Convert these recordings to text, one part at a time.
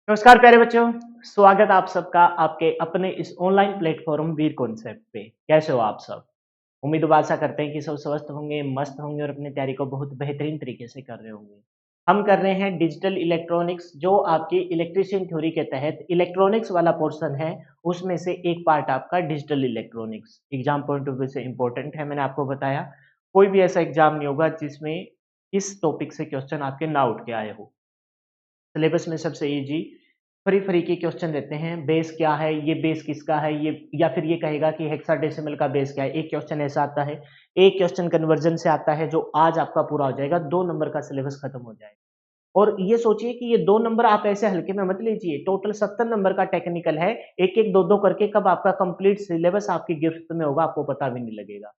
नमस्कार प्यारे बच्चों, स्वागत आप सबका आपके अपने इस ऑनलाइन प्लेटफॉर्म वीर कॉन्सेप्ट पे। कैसे हो आप सब? उम्मीद व आशा करते हैं कि सब स्वस्थ होंगे, मस्त होंगे और अपनी तैयारी को बहुत बेहतरीन तरीके से कर रहे होंगे। हम कर रहे हैं डिजिटल इलेक्ट्रॉनिक्स जो आपकी इलेक्ट्रीशियन थ्योरी के तहत इलेक्ट्रॉनिक्स वाला पोर्शन है, उसमें से एक पार्ट आपका digital electronics. Exam point of view से इम्पोर्टेंट है, मैंने आपको बताया। कोई भी ऐसा एग्जाम नहीं होगा जिसमें इस टॉपिक से क्वेश्चन आपके ना उठ के आए हो। सिलेबस में सबसे ईज़ी फ्री के क्वेश्चन देते हैं। बेस क्या है, ये बेस किसका है, ये या फिर ये कहेगा कि हेक्साडेसिमल का बेस क्या है। एक क्वेश्चन ऐसा आता है, एक क्वेश्चन कन्वर्जन से आता है जो आज आपका पूरा हो जाएगा, 2 नंबर का सिलेबस खत्म हो जाएगा। और ये सोचिए कि ये 2 नंबर आप ऐसे हल्के में मत लीजिए, टोटल 70 नंबर का टेक्निकल है। एक-एक, 2-2 करके कब आपका कंप्लीट सिलेबस आपकी गिफ्ट में होगा, आपको पता भी नहीं लगेगा।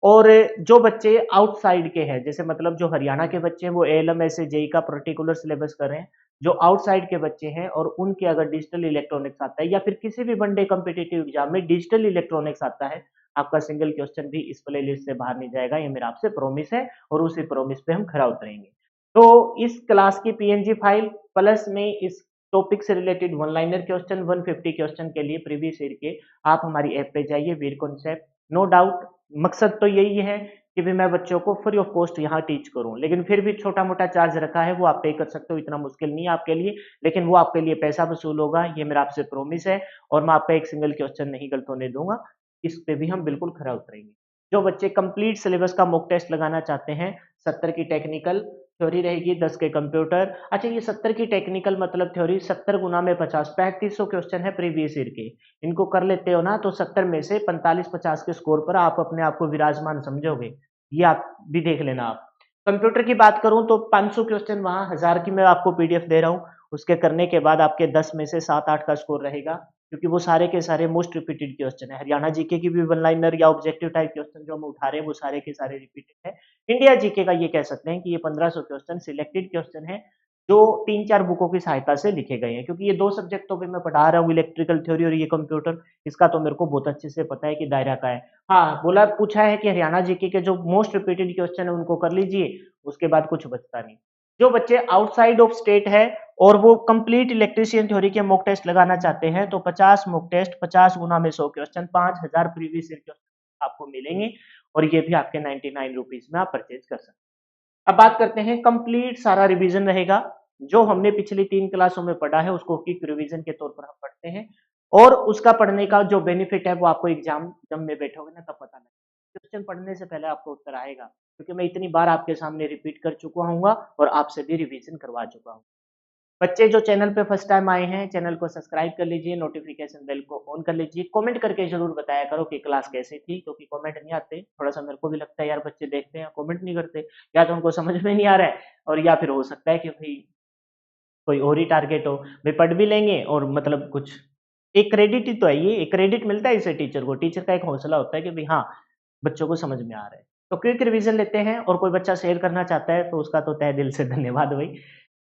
और जो बच्चे आउटसाइड के हैं, जैसे मतलब जो हरियाणा के बच्चे हैं वो एएलएम ऐसे जेईई का पर्टिकुलर सिलेबस कर रहे हैं। जो आउटसाइड के बच्चे हैं और उनके अगर डिजिटल इलेक्ट्रॉनिक्स आता है या फिर किसी भी वन डे कॉम्पिटिटिव एग्जाम में डिजिटल इलेक्ट्रॉनिक्स आता है, आपका सिंगल क्वेश्चन भी इस प्लेलिस्ट से बाहर नहीं जाएगा। ये मेरा आपसे प्रॉमिस है और उसी प्रॉमिस पे हम खरा उतरेंगे। तो इस क्लास की पीएनजी फाइल प्लस में इस टॉपिक से related one liner question 150 question के लिए प्रीवियस ईयर के आप हमारी ऐप पे जाइए वीर कॉन्सेप्ट। नो डाउट मकसद तो यही है कि भी मैं बच्चों को फ्री ऑफ कॉस्ट यहाँ टीच करूँ, लेकिन फिर भी छोटा-मोटा चार्ज रखा है, वो आप पे कर सकते हो, इतना मुश्किल नहीं है आपके लिए, लेकिन वो आपके लिए पैसा वसूल होगा, ये मेरा आपसे प्रॉमिस है और मैं आपका एक सिंगल क्वेश्चन नहीं गलत होने दूँगा, इस पे भी हम बिल्कुल खरा उतरेंगे। जो बच्चे कंप्लीट सिलेबस का मॉक टेस्ट लगाना चाहते हैं, 70 की टेक्निकल थ्योरी रहेगी, 10 के कंप्यूटर। अच्छा ये 70 की टेक्निकल मतलब थ्योरी 70 गुना में 50, 3500 क्वेश्चन है प्रीवियस ईयर के। इनको कर लेते हो ना तो 70 में से 45-50 के स्कोर पर आप अपने आप को विराजमान समझोगे। ये आप भी देख लेना आप। कंप्यूटर की बात करूँ तो 500 क्वेश्चन वहाँ 1000 की मैं आपको पीडीएफ दे रहा हूँ। उसके करने के बाद आपके 10 में से 7-8 का स्कोर रहेगा, क्योंकि वो सारे के सारे मोस्ट रिपीटेड क्वेश्चन है। हरियाणा जीके की भी वन लाइनर या ऑब्जेक्टिव टाइप क्वेश्चन जो हम उठा रहे हैं वो सारे के सारे रिपीटेड है। इंडिया जीके का ये कह सकते हैं कि ये 1500 क्वेश्चन सिलेक्टेड क्वेश्चन है, जो 3-4 बुकों की सहायता से लिखे गए हैं, क्योंकि ये 2 सब्जेक्ट तो भी मैं पढ़ा रहा हूँ, इलेक्ट्रिकल थ्योरी और ये कंप्यूटर, इसका तो मेरे को बहुत अच्छे से पता है कि दायरा क्या है। हाँ, बोला पूछा है कि हरियाणा जीके के जो मोस्ट रिपीटेड क्वेश्चन है उनको कर लीजिए, उसके बाद कुछ बचता नहीं। जो बच्चे आउटसाइड ऑफ स्टेट है और वो कंप्लीट इलेक्ट्रीशियन थ्योरी के मॉक टेस्ट लगाना चाहते हैं, तो 50 मॉक टेस्ट, 50 गुना में 100 क्वेश्चन, 5000 प्रीवियस ईयर क्वेश्चन आपको मिलेंगे और ये भी आपके 99 रुपीज में आप परचेज कर सकते हैं। अब बात करते हैं, कंप्लीट सारा रिवीजन रहेगा। जो हमने पिछली 3 क्लासों में पढ़ा है उसको क्विक रिवीजन के तौर पर हम पढ़ते हैं और उसका पढ़ने का जो बेनिफिट है वो आपको एग्जाम जब में बैठोगे ना तब पता लगेगा। क्वेश्चन पढ़ने से पहले आपको उत्तर आएगा, क्योंकि मैं इतनी बार आपके सामने रिपीट कर चुका हूँ और आपसे भी रिवीजन करवा चुका हूँ। बच्चे जो चैनल पे फर्स्ट टाइम आए हैं, चैनल को सब्सक्राइब कर लीजिए, नोटिफिकेशन बेल को ऑन कर लीजिए, कमेंट करके ज़रूर बताया करो कि क्लास कैसी थी, क्योंकि कमेंट नहीं आते, थोड़ा-सा मेरे को भी लगता है यार बच्चे देखते हैं, कमेंट नहीं करते, या तो उनको समझ में नहीं आ रहा है और या फिर हो सकता है कि भई कोई और ही टारगेट हो, भई पढ़ भी लेंगे और मतलब कुछ एक क्रेडिट ही तो है ये, एक क्रेडिट मिलता है इससे टीचर को, टीचर का एक हौसला होता है कि भई हाँ, बच्चों को समझ में आ रहा है। तो क्विक रिवीजन लेते हैं और कोई बच्चा शेयर करना चाहता है तो उसका तो तहे दिल से धन्यवाद भाई।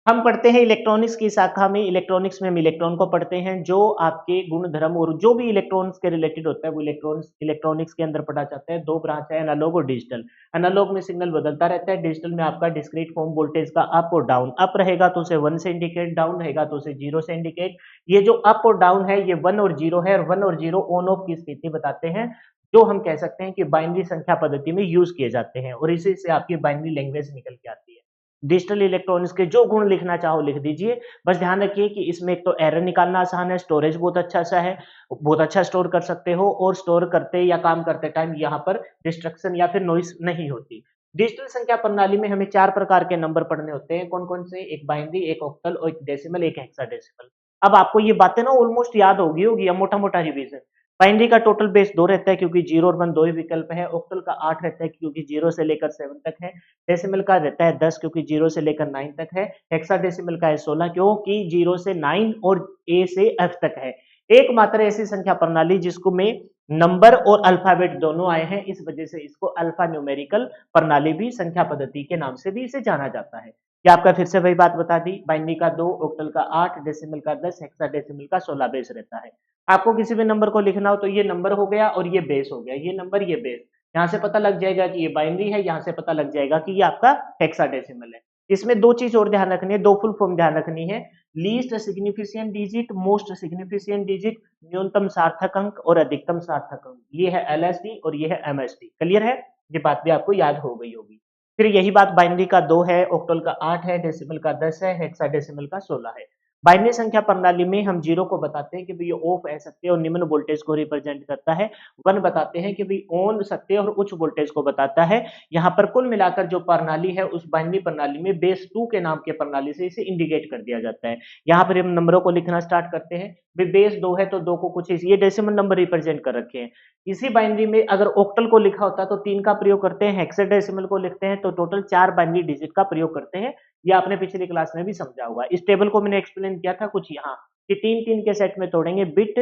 हम पढ़ते हैं इलेक्ट्रॉनिक्स की शाखा में, इलेक्ट्रॉनिक्स में हम इलेक्ट्रॉन को पढ़ते हैं, जो आपके गुण धर्म और जो भी इलेक्ट्रॉन्स के रिलेटेड होता है वो इलेक्ट्रॉनिक्स इलेक्ट्रॉनिक्स के अंदर पढ़ा जाता है। 2 ब्रांच है, एनालॉग और डिजिटल। एनालॉग में सिग्नल बदलता रहता है, डिजिटल में आपका डिस्क्रीट फॉर्म वोल्टेज का अप और डाउन, अप रहेगा तो उसे 1 से इंडिकेट, डाउन रहेगा तो उसे 0 से इंडिकेट। ये जो अप और डाउन है ये 1 और 0 है और 1 और 0 ऑन ऑफ की स्थिति बताते हैं, जो हम कह सकते हैं कि बाइनरी संख्या पद्धति में यूज किए जाते हैं और इसी से आपकी बाइनरी लैंग्वेज निकल के आती है। डिजिटल इलेक्ट्रॉनिक्स के जो गुण लिखना चाहो लिख दीजिए, बस ध्यान रखिए कि इसमें एक तो एरर निकालना आसान है, स्टोरेज बहुत अच्छा सा है, बहुत अच्छा स्टोर कर सकते हो और स्टोर करते या काम करते टाइम यहाँ पर डिस्ट्रक्शन या फिर नॉइस नहीं होती। डिजिटल संख्या प्रणाली में हमें 4 प्रकार के नंबर पढ़ने होते हैं, कौन-कौन से? एक बाइनरी, एक ऑक्टल और एक डेसिमल, एक हेक्साडेसिमल। अब आपको ये बातें ना ऑलमोस्ट याद होगी या मोटा-मोटा रिवीजन। बाइनरी का टोटल बेस 2 रहता है क्योंकि 0 और 1 2 ही विकल्प है, ऑक्टल का 8 रहता है क्योंकि 0 से लेकर 7 तक है, डेसिमल का रहता है 10 क्योंकि 0 से लेकर 9 तक है, हेक्साडेसिमल का है 16 क्योंकि 0 से 9 और ए से एफ तक है। एकमात्र ऐसी संख्या प्रणाली जिसको में नंबर और अल्फाबेट दोनों आए हैं, इस वजह से इसको अल्फा न्यूमेरिकल प्रणाली भी संख्या पद्धति के नाम से भी इसे जाना जाता है। क्या आपका फिर से वही बात बता दी, बाइनरी का 2, ऑक्टल का 8, डेसिमल का 10, हेक्साडेसिमल का 16 बेस रहता है। आपको किसी भी नंबर को लिखना हो तो ये नंबर हो गया और ये बेस हो गया, ये नंबर ये बेस। यहाँ से पता लग जाएगा कि ये बाइनरी है, यहाँ से पता लग जाएगा कि ये आपका हेक्साडेसिमल है। इसमें दो चीज और ध्यान रखनी है, दो फुल फॉर्म ध्यान रखनी है, least significant digit, most significant digit, न्यूनतम सार्थक अंक और अधिकतम सार्थक अंक। ये है एलएसडी और ये है एमएसडी। क्लियर है? ये बात भी आपको याद हो गई होगी। फिर यही बात बाइनरी का 2 है, ऑक्टल का 8 है, डेसिमल का 10 है, हेक्साडेसिमल का 16 है। बाइनरी संख्या प्रणाली में हम 0 को बताते हैं कि भाई ये ऑफ है सत्य और निम्न वोल्टेज को रिप्रेजेंट करता है। 1 बताते हैं कि भाई ऑन सत्य और उच्च वोल्टेज को बताता है। यहाँ पर कुल मिलाकर जो प्रणाली है उस बाइनरी प्रणाली में बेस 2 के नाम के प्रणाली से इसे इंडिकेट कर दिया जाता है। यहाँ पर हम नंबरों को लिखना स्टार्ट करते हैं। भाई बेस 2 है तो 2 को कुछ ये डेसिमल नंबर रिप्रेजेंट कर रखे हैं। इसी बाइनरी में अगर ऑक्टल को लिखा होता तो 3 का प्रयोग करते हैं, हेक्साडेसिमल को लिखते हैं तो टोटल 4 बाइनरी डिजिट का प्रयोग करते हैं। ये आपने पिछली क्लास में भी समझा होगा। इस टेबल को मैंने एक्सप्लेन किया था कुछ यहाँ कि 3-3 के सेट में तोड़ेंगे। बिट,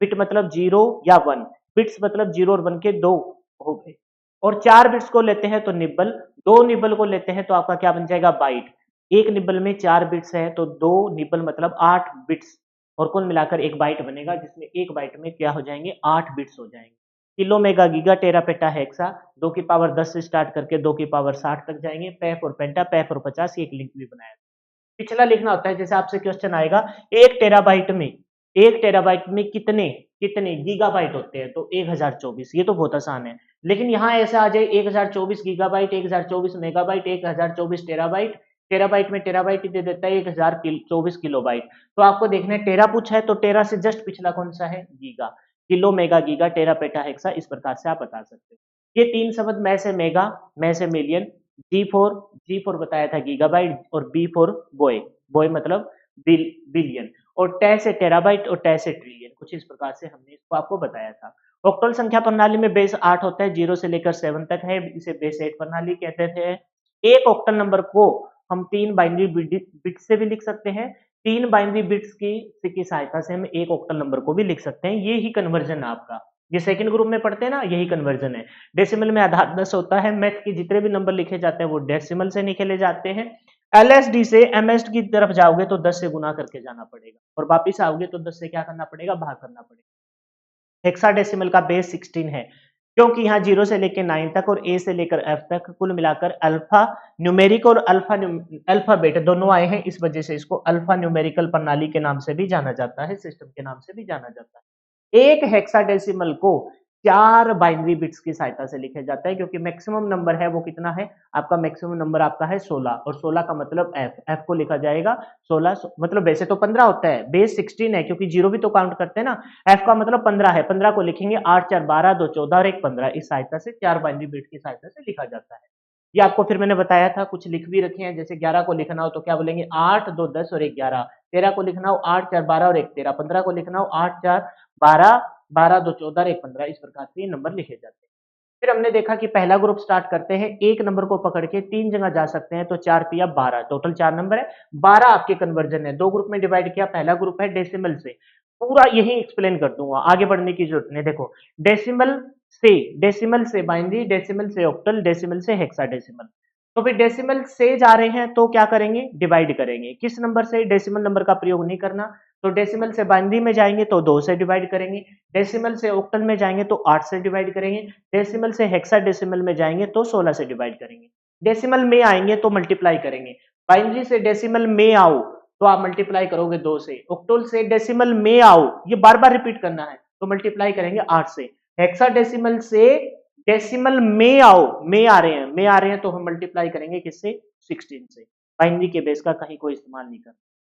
बिट मतलब 0 या 1, बिट्स मतलब 0 और 1 के 2 हो गए, और 4 बिट्स को लेते हैं तो निब्बल, 2 निब्बल को लेते हैं तो आपका क्या बन जाएगा, बाइट। एक निब्बल में 4 बिट्स है तो 2 निब्बल मतलब 8 बिट्स, और कुल मिलाकर एक बाइट बनेगा जिसमें एक बाइट में क्या हो जाएंगे, 8 बिट्स हो जाएंगे। Kilo mega giga tera PETA hexa, 2 की पावर 10 से स्टार्ट करके 2 की पावर 60 तक जाएंगे। पैफ और पेंटा, पैफ और 50, एक लिंक भी बनाया। पिछला लिखना होता है, जैसे आपसे क्वेश्चन आएगा 1 टेराबाइट में कितने कितने गीगाबाइट होते हैं, तो 1024। ये तो बहुत आसान है। लेकिन यहाँ ऐसा आ जाए 1024 गीगाबाइट, 1024 मेगाबाइट, 1024 टेराबाइट, टेराबाइट में टेराबाइट ही दे देता है 1024 किलोबाइट। तो आपको देखना है टेरा पूछा है तो टेरा से जस्ट पिछला कौन सा है, giga. Kilo mega giga tera PETA hexa, इस प्रकार से आप बता सकते हो। ये 3 शब्द मैं से मेगा, मैं से मिलियन, जी फोर बताया था गीगाबाइट, और बी फोर बॉय, बॉय मतलब बिलियन, और टे से टेराबाइट और टे से ट्रिलियन। कुछ इस प्रकार से हमने इसको आपको बताया था। ऑक्टल संख्या प्रणाली में बेस 8 होता है, 0 से लेकर 7 तक है, इसे बेस 8 प्रणाली कहते थे। एक ऑक्टल नंबर को हम 3 बाइनरी बिट्स से भी लिख सकते हैं, 3 बाइनरी बिट्स की सहायता से हम एक ऑक्टल नंबर को भी लिख सकते हैं। ये ही कन्वर्जन है आपका, ये सेकंड ग्रुप में पढ़ते हैं ना, यही कन्वर्जन है। डेसिमल में आधार 10 होता है, मैथ के जितने भी नंबर लिखे जाते हैं वो डेसिमल से निकले जाते हैं। एलएसडी से एमएसडी की तरफ जाओगे तो 10 से गुना करके जाना पड़ेगा, और वापिस आओगे तो 10 से क्या करना पड़ेगा, भाग करना पड़ेगा। हेक्साडेसिमल का बेस 16 है, क्योंकि यहाँ 0 से लेकर 9 तक और ए से लेकर एफ तक कुल मिलाकर अल्फा न्यूमेरिक और अल्फाबेट दोनों आए हैं, इस वजह से इसको अल्फा न्यूमेरिकल प्रणाली के नाम से भी जाना जाता है, सिस्टम के नाम से भी जाना जाता है। एक हेक्साडेसिमल को 4 बाइनरी बिट्स की सहायता से लिखा जाता है, क्योंकि मैक्सिमम नंबर है वो कितना है आपका, मैक्सिमम नंबर आपका है 16, और 16 का मतलब एफ को लिखा जाएगा 16, मतलब वैसे तो 15 होता है, बेस 16 है क्योंकि 0 भी तो काउंट करते हैं ना, एफ का मतलब 15 है, 15 को लिखेंगे 8 4 12 2 14 और 1 15, इस सहायता से 4 बाइनरी बिट की सहायता से लिखा जाता है। ये आपको फिर मैंने बताया था, कुछ लिख भी रखे हैं, जैसे 11 को लिखना हो तो क्या बोलेंगे, 8 2 10 और 1 11, 13 को लिखना हो 8 4 12 और 1 13, 15 को लिखना हो 8 4 12 12 2 14 और 1 15, इस प्रकार से ये नंबर लिखे जाते हैं। फिर हमने देखा कि पहला ग्रुप स्टार्ट करते हैं, एक नंबर को पकड़ के 3 जगह जा सकते हैं, तो 4 पिया 12, टोटल 4 नंबर है, 12 आपके कन्वर्जन है। 2 ग्रुप में डिवाइड किया, पहला ग्रुप है डेसिमल से, पूरा यही एक्सप्लेन कर दूंगा, आगे बढ़ने की जरूरत नहीं। देखो डेसिमल से बाइनरी, डेसिमल से ऑक्टल, डेसिमल से हेक्साडेसिमल। तो फिर डेसिमल से जा रहे हैं तो क्या करेंगे, डिवाइड करेंगे। किस नंबर से, डेसिमल नंबर का प्रयोग नहीं करना, तो डेसिमल से बाइनरी में जाएंगे तो 2 से डिवाइड करेंगे, डेसिमल से ऑक्टल में जाएंगे तो 8 से डिवाइड करेंगे, डेसिमल से हेक्साडेसिमल में जाएंगे तो 16 से डिवाइड करेंगे, डेसिमल में आएंगे तो मल्टीप्लाई करेंगे। बाइनरी से डेसिमल में आओ तो आप मल्टीप्लाई करोगे 2 से, ऑक्टल से डेसिमल में आओ, ये बार बार रिपीट करना है, तो मल्टीप्लाई करेंगे 8 से। हेक्साडेसिमल से डेसिमल में आओ, में आ रहे हैं तो हम मल्टीप्लाई करेंगे किससे, 16 से। बाइनरी के बेस का कहीं कोई इस्तेमाल नहीं करना।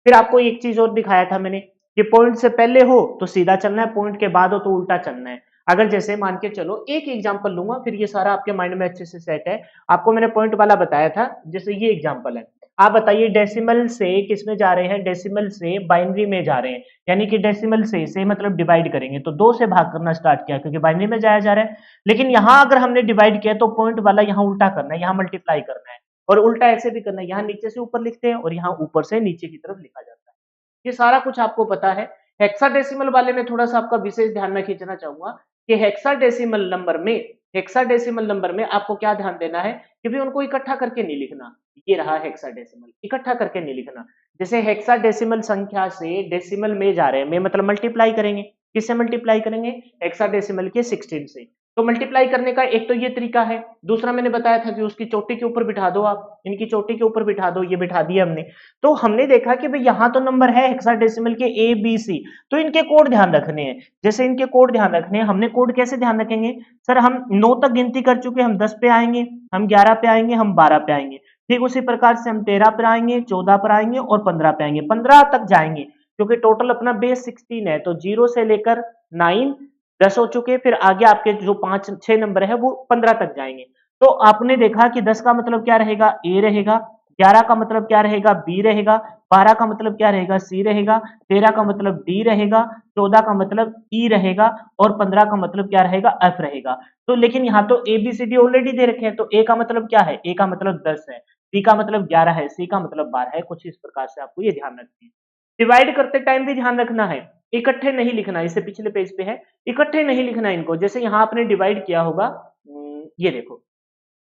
फिर आपको एक चीज और दिखाया था मैंने कि पॉइंट से पहले हो तो सीधा चलना है, पॉइंट के बाद हो तो उल्टा चलना है। अगर जैसे मान के चलो, एक एग्जांपल लूंगा फिर ये सारा आपके माइंड में अच्छे से सेट है। आपको मैंने पॉइंट वाला बताया था, जैसे ये एग्जांपल है, आप बताइए डेसिमल से किसमें जा रहे हैं, डेसिमल से बाइनरी में जा रहे हैं, यानी कि डेसिमल से मतलब डिवाइड करेंगे तो 2 से भाग करना स्टार्ट किया क्योंकि बाइनरी में जाया जा रहा है। लेकिन यहां अगर हमने डिवाइड किया तो पॉइंट वाला यहाँ उल्टा करना है, यहाँ मल्टीप्लाई करना है, और उल्टा ऐसे भी करना है, यहाँ नीचे से ऊपर लिखते हैं और यहाँ ऊपर से नीचे की तरफ लिखा जाता है। ये सारा कुछ आपको पता है। हेक्साडेसिमल वाले में थोड़ा सा आपका विशेष ध्यान में खींचना चाहूंगा कि हेक्साडेसिमल नंबर में आपको क्या ध्यान देना है कि भी उनको इकट्ठा करके नहीं लिखना। ये रहा हेक्साडेसिमल, इकट्ठा करके नहीं लिखना। जैसे हेक्साडेसिमल संख्या से डेसिमल में जा रहे हैं, में मतलब मल्टीप्लाई करेंगे, किससे मल्टीप्लाई करेंगे, हेक्साडेसिमल के 16 से। तो मल्टीप्लाई करने का एक तो ये तरीका है, दूसरा मैंने बताया था कि उसकी चोटी के ऊपर बिठा दो आप, इनकी चोटी के ऊपर बिठा दो, ये बिठा दिया हमने। तो हमने देखा कि भाई यहाँ तो नंबर है हेक्साडेसिमल के ए बी सी, तो इनके कोड ध्यान रखने हैं। जैसे इनके कोड ध्यान रखने हैं, हमने कोड कैसे ध्यान रखेंगे सर, हम 9 तक गिनती कर चुके, हम 10 पे आएंगे, हम 11 पे आएंगे, हम 12 पे आएंगे। ठीक उसी प्रकार से हम 13 पर आएंगे, 14 पर आएंगे और 15 पे आएंगे, 15 तक जाएंगे क्योंकि टोटल अपना बेस 16 है। तो 0 से लेकर 9 10 हो चुके, फिर आगे आपके जो 5 6 नंबर है वो 15 तक जाएंगे। तो आपने देखा कि 10 का मतलब क्या रहेगा, ए रहेगा, 11 का मतलब क्या रहेगा, बी रहेगा, 12 का मतलब क्या रहेगा, सी रहेगा, 13 का मतलब डी रहेगा, 14 का मतलब ई रहेगा और 15 का मतलब क्या रहेगा, एफ रहेगा। तो लेकिन यहाँ तो A B C D already दे रखे हैं, तो ए का मतलब क्या है, ए का मतलब 10 है, बी का मतलब 11 है, सी का मतलब 12 है। कुछ इस प्रकार से आपको ये ध्यान रखना है। डिवाइड करते टाइम भी ध्यान रखना है, इकट्ठे नहीं लिखना, इसे पिछले पेज पे है, इकट्ठे नहीं लिखना इनको। जैसे यहाँ आपने डिवाइड किया होगा, ये देखो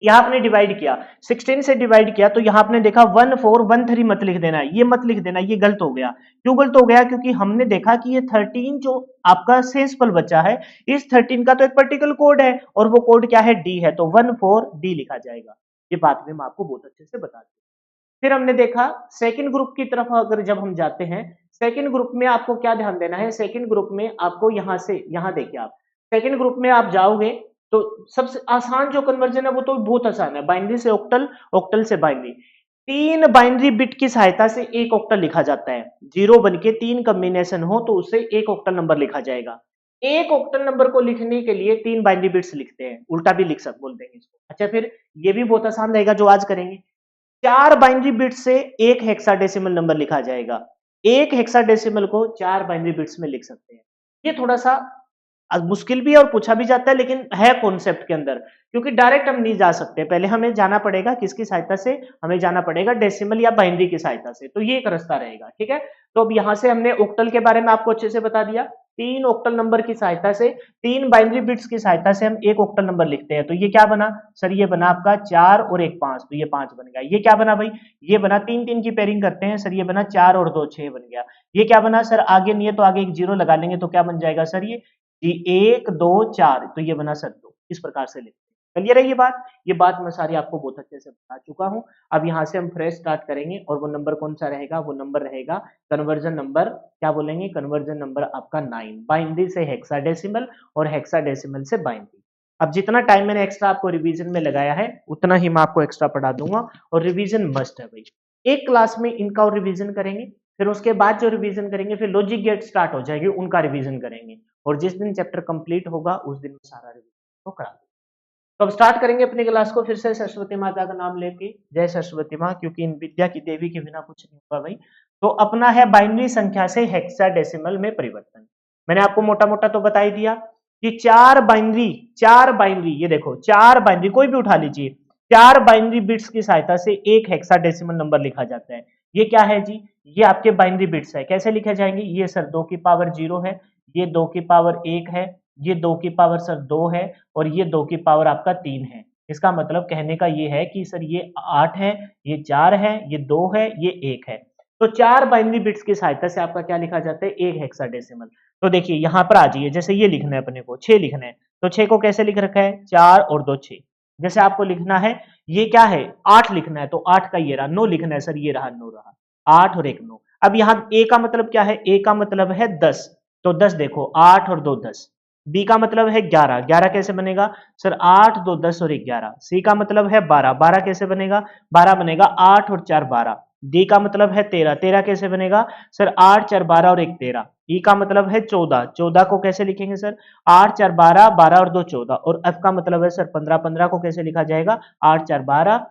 यहाँ आपने डिवाइड किया, 16 से डिवाइड किया, तो यहाँ आपने देखा 1413 मत लिख देना, ये मत लिख देना, ये गलत हो गया। क्यों गलत हो गया, क्योंकि हमने देखा कि ये 13 जो आपका सेंसफुल बचा है, इस 13 का तो एक पर्टिकुलर कोड है और वो कोड क्या है, डी है, तो 14D लिखा जाएगा। ये बात में मैं आपको बहुत अच्छे से बता दूं। फिर हमने देखा सेकंड ग्रुप की तरफ अगर जब हम जाते हैं, सेकंड ग्रुप में आपको क्या ध्यान देना है, सेकंड ग्रुप में आपको यहां से यहां देखिए आप, सेकंड ग्रुप में आप जाओगे तो सबसे आसान जो कन्वर्जन है वो तो बहुत आसान है, बाइनरी से ऑक्टल, ऑक्टल से बाइनरी। 3 बाइनरी बिट की सहायता से एक ऑक्टल लिखा जाता है, 0 बन के 3 कॉम्बिनेशन हो तो उससे एक ऑक्टल नंबर लिखा जाएगा। एक ऑक्टल नंबर को लिखने के लिए 3 बाइनरी बिट्स लिखते हैं, उल्टा भी लिख सक बोलते हैं इसको। अच्छा फिर ये भी बहुत आसान रहेगा जो आज करेंगे, 4 बाइनरी बिट्स से एक हेक्साडेसिमल नंबर लिखा जाएगा। एक हेक्साडेसिमल को 4 बाइनरी बिट्स में लिख सकते हैं। ये थोड़ा सा मुश्किल भी है और पूछा भी जाता है, लेकिन है कॉन्सेप्ट के अंदर, क्योंकि डायरेक्ट हम नहीं जा सकते, पहले हमें जाना पड़ेगा किसकी सहायता से, हमें जाना पड़ेगा डेसिमल या बाइनरी की सहायता से। तो ये एक रास्ता रहेगा, ठीक है। तो अब यहां से हमने ऑक्टल के बारे में आपको अच्छे से बता दिया, 3 ऑक्टल नंबर की सहायता से, 3 बाइनरी बिट्स की सहायता से हम एक ऑक्टल नंबर लिखते हैं। तो ये क्या बना सर, ये बना आपका 4 और 1 5, तो ये 5 बन गया। ये क्या बना भाई, ये बना 3 3 की पेयरिंग करते हैं सर, ये बना 4 और 2 6 बन गया। ये क्या बना सर, आगे नहीं है तो आगे एक जीरो लगा लेंगे तो क्या बन जाएगा सर, ये 1 2 4, तो ये बना सर 2। इस प्रकार से लिखते हैं। क्लियर है ये बात मैं सारी आपको बहुत अच्छे से बता चुका हूं। अब यहां से हम फ्रेश स्टार्ट करेंगे और वो नंबर कौन सा रहेगा, वो नंबर रहेगा कन्वर्जन नंबर, क्या बोलेंगे, कन्वर्जन नंबर आपका 9, बाइनरी से हेक्साडेसिमल और हेक्साडेसिमल से बाइनरी। अब जितना टाइम मैंने एक्स्ट्रा आपको रिवीजन में लगाया है उतना ही मैं आपको एक्स्ट्रा पढ़ा दूंगा, और रिवीजन मस्ट है भाई। एक क्लास में इनका और रिवीजन करेंगे, फिर उसके बाद जो रिवीजन करेंगे, फिर लॉजिक गेट स्टार्ट हो जाएगी, उनका रिवीजन करेंगे, और जिस दिन चैप्टर कंप्लीट होगा उस दिन सारा रिवीजन को करा देंगे। तो अब स्टार्ट करेंगे अपनी क्लास को फिर से सरस्वती माता का नाम लेके, जय सरस्वती माँ, क्योंकि इन विद्या की देवी के बिना कुछ नहीं होगा भाई। तो अपना है बाइनरी संख्या से हेक्साडेसिमल में परिवर्तन। मैंने आपको मोटा मोटा तो बता ही दिया कि चार बाइनरी, ये देखो 4 बाइनरी कोई भी उठा लीजिए, 4 बाइनरी बिट्स की सहायता से एक हेक्साडेसिमल नंबर लिखा जाता है। ये क्या है जी, ये आपके बाइनरी बिट्स है। कैसे लिखे जाएंगे, ये सर 2 की पावर 0 है, ये 2 की पावर 1 है, ये 2 की पावर सर 2 है, और ये 2 की पावर आपका 3 है। इसका मतलब कहने का ये है कि सर ये 8 है, ये 4 है, ये 2 है, ये 1 है। तो 4 बाइनरी बिट्स की सहायता से आपका क्या लिखा जाता है, एक हेक्साडेसिमल। तो देखिए यहां पर आ जाइए, जैसे ये लिखना है अपने को 6 लिखना है, तो 6 को कैसे लिख रखा है, 4 और 2 6। जैसे आपको लिखना है, ये क्या है 8 लिखना है, तो 8 का ये रहा, 9 लिखना है सर, ये रहा 9 रहा, 8 और 1 9। अब यहाँ ए का मतलब क्या है, ए का मतलब है 10, तो 10 देखो 8 और 2 10। बी का मतलब है 11, 11 कैसे बनेगा सर, 8 2 10 और 1 11। सी का मतलब है 12, 12 कैसे बनेगा, 12 बनेगा 8 और 4 12। डी का मतलब है 13, 13 कैसे बनेगा सर, 8 4 12 और 1 13। ई का मतलब है 14, 14 को कैसे लिखेंगे सर, 8 4 12, 12 और 2 14। और एफ का मतलब है सर 15, 15 को कैसे लिखा जाएगा, 8 4 12,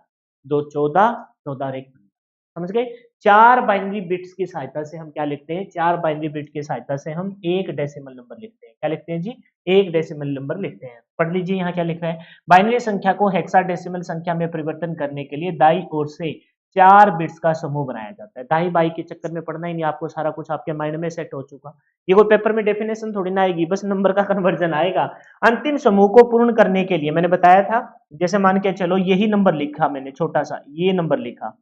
2 14, 14 और 1। समझ गए, 4 बाइनरी बिट्स की सहायता से हम क्या लिखते हैं, 4 बाइनरी बिट की सहायता से हम एक डेसिमल नंबर लिखते हैं। क्या लिखते हैं जी, एक डेसिमल नंबर लिखते हैं। पढ़ लीजिए यहाँ क्या लिखा है, बाइनरी संख्या को हेक्साडेसिमल संख्या में परिवर्तन करने के लिए दाई ओर से 4 बिट्स का समूह बनाया जाता है। दाई बाई के चक्कर में पढ़ना ही नहीं आपको, सारा कुछ आपके माइंड में सेट हो चुका। ये कोई पेपर में डेफिनेशन थोड़ी ना आएगी, बस नंबर का कन्वर्जन आएगा। अंतिम समूह को पूर्ण करने के लिए मैंने बताया था, जैसे मान के चलो यही नंबर लिखा मैंने, छोटा सा ये नंबर लिखा,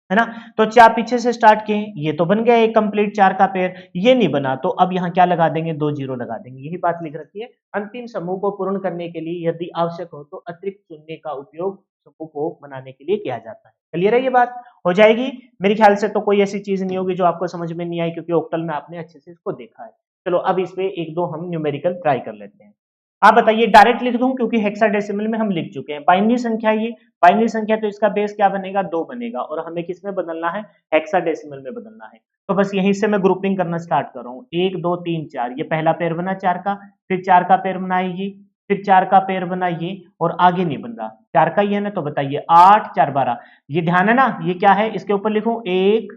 है ना। तो चार पीछे से स्टार्ट किए, ये तो बन गया एक कंप्लीट चार का पेयर, ये नहीं बना तो अब यहाँ क्या लगा देंगे, 2 जीरो लगा देंगे, यही बात लिख रखी है। अंतिम समूह को पूर्ण करने के लिए यदि आवश्यक हो तो अतिरिक्त शून्य का उपयोग समूह को बनाने के लिए किया जाता है। क्लियर है, ये बात हो जाएगी। मेरे ख्याल से तो कोई ऐसी चीज नहीं होगी जो आपको समझ में नहीं आई, क्योंकि ओक्टल में आपने अच्छे से इसको देखा है। चलो अब इस पे एक दो हम न्यूमेरिकल ट्राई कर लेते हैं। आप बताइए, डायरेक्ट लिख दूं क्योंकि हेक्साडेसिमल में हम लिख चुके हैं। बाइनरी संख्या, ये बाइनरी संख्या तो इसका बेस क्या बनेगा, 2 बनेगा, और हमें किस में बदलना है, हेक्साडेसिमल में बदलना है। तो बस यहीं से मैं ग्रुपिंग करना स्टार्ट कर रहा हूँ, 1 2 3 4, ये पहला पेयर बना 4 का, फिर 4 का पेयर बना ये, फिर 4 का पेयर बना ये, और आगे नहीं बन रहा, 4 का ही है ना। तो बताइए 8 4 12, ये ध्यान है ना, ये क्या है, इसके ऊपर लिखूं 1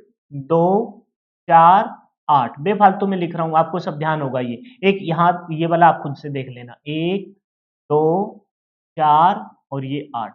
2 4 8, बेफालतू में लिख रहा हूं, आपको सब ध्यान होगा। ये एक यहाँ ये वाला आप खुद से देख लेना, 1 2 4 और ये 8।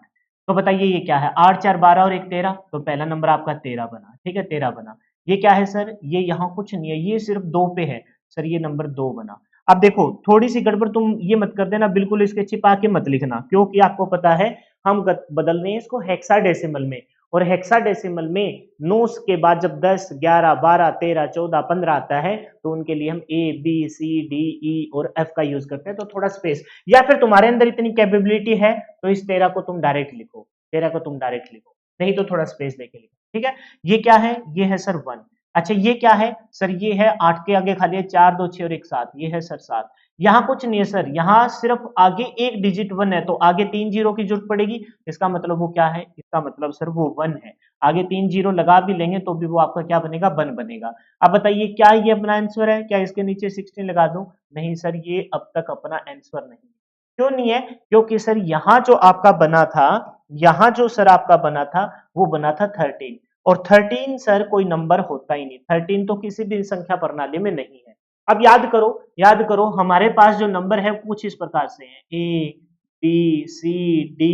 तो बताइए ये क्या है, 8 4 12 और 1 13, तो पहला नंबर आपका 13 बना, ठीक है 13 बना। ये क्या है सर, ये यहाँ कुछ नहीं है, ये सिर्फ 2 पे है सर, ये नंबर 2 बना। अब देखो थोड़ी सी गड़बड़ तुम ये मत कर देना, बिल्कुल इसके छिपा के मत लिखना, क्योंकि आपको पता है हम बदल रहे हैं इसको हेक्साडेसिमल में, और हेक्साडेसिमल में नोस के बाद जब 10 11 12 13 14 15 आता है तो उनके लिए हम ए बी सी डी ई और एफ का यूज करते हैं। तो थोड़ा स्पेस, या फिर तुम्हारे अंदर इतनी कैपेबिलिटी है तो इस 13 को तुम डायरेक्ट लिखो, 13 को तुम डायरेक्ट लिखो, नहीं तो थोड़ा स्पेस देके लिखो, ठीक है। ये क्या है, ये है सर 1। अच्छा ये क्या है सर, ये है 8 के आगे खाली है 4 2 6 और 1 7, ये है सर 7। यहाँ कुछ नहीं है सर, यहाँ सिर्फ आगे एक डिजिट 1 है, तो आगे 3 जीरो की जरूरत पड़ेगी। इसका मतलब वो क्या है, इसका मतलब सर वो 1 है। आगे 3 जीरो लगा भी लेंगे तो भी वो आपका क्या बनेगा, 1 बनेगा। अब बताइए क्या ये अपना आंसर है, क्या इसके नीचे 16 लगा दूं, नहीं सर, ये अब तक अपना आंसर नहीं है। क्यों नहीं है, क्योंकि सर यहाँ जो आपका बना था, यहाँ जो सर आपका बना था वो बना था 13, और 13 सर कोई नंबर होता ही नहीं, 13 तो किसी भी संख्या प्रणाली में नहीं है। अब याद करो हमारे पास जो नंबर है कुछ इस प्रकार से है, A B C D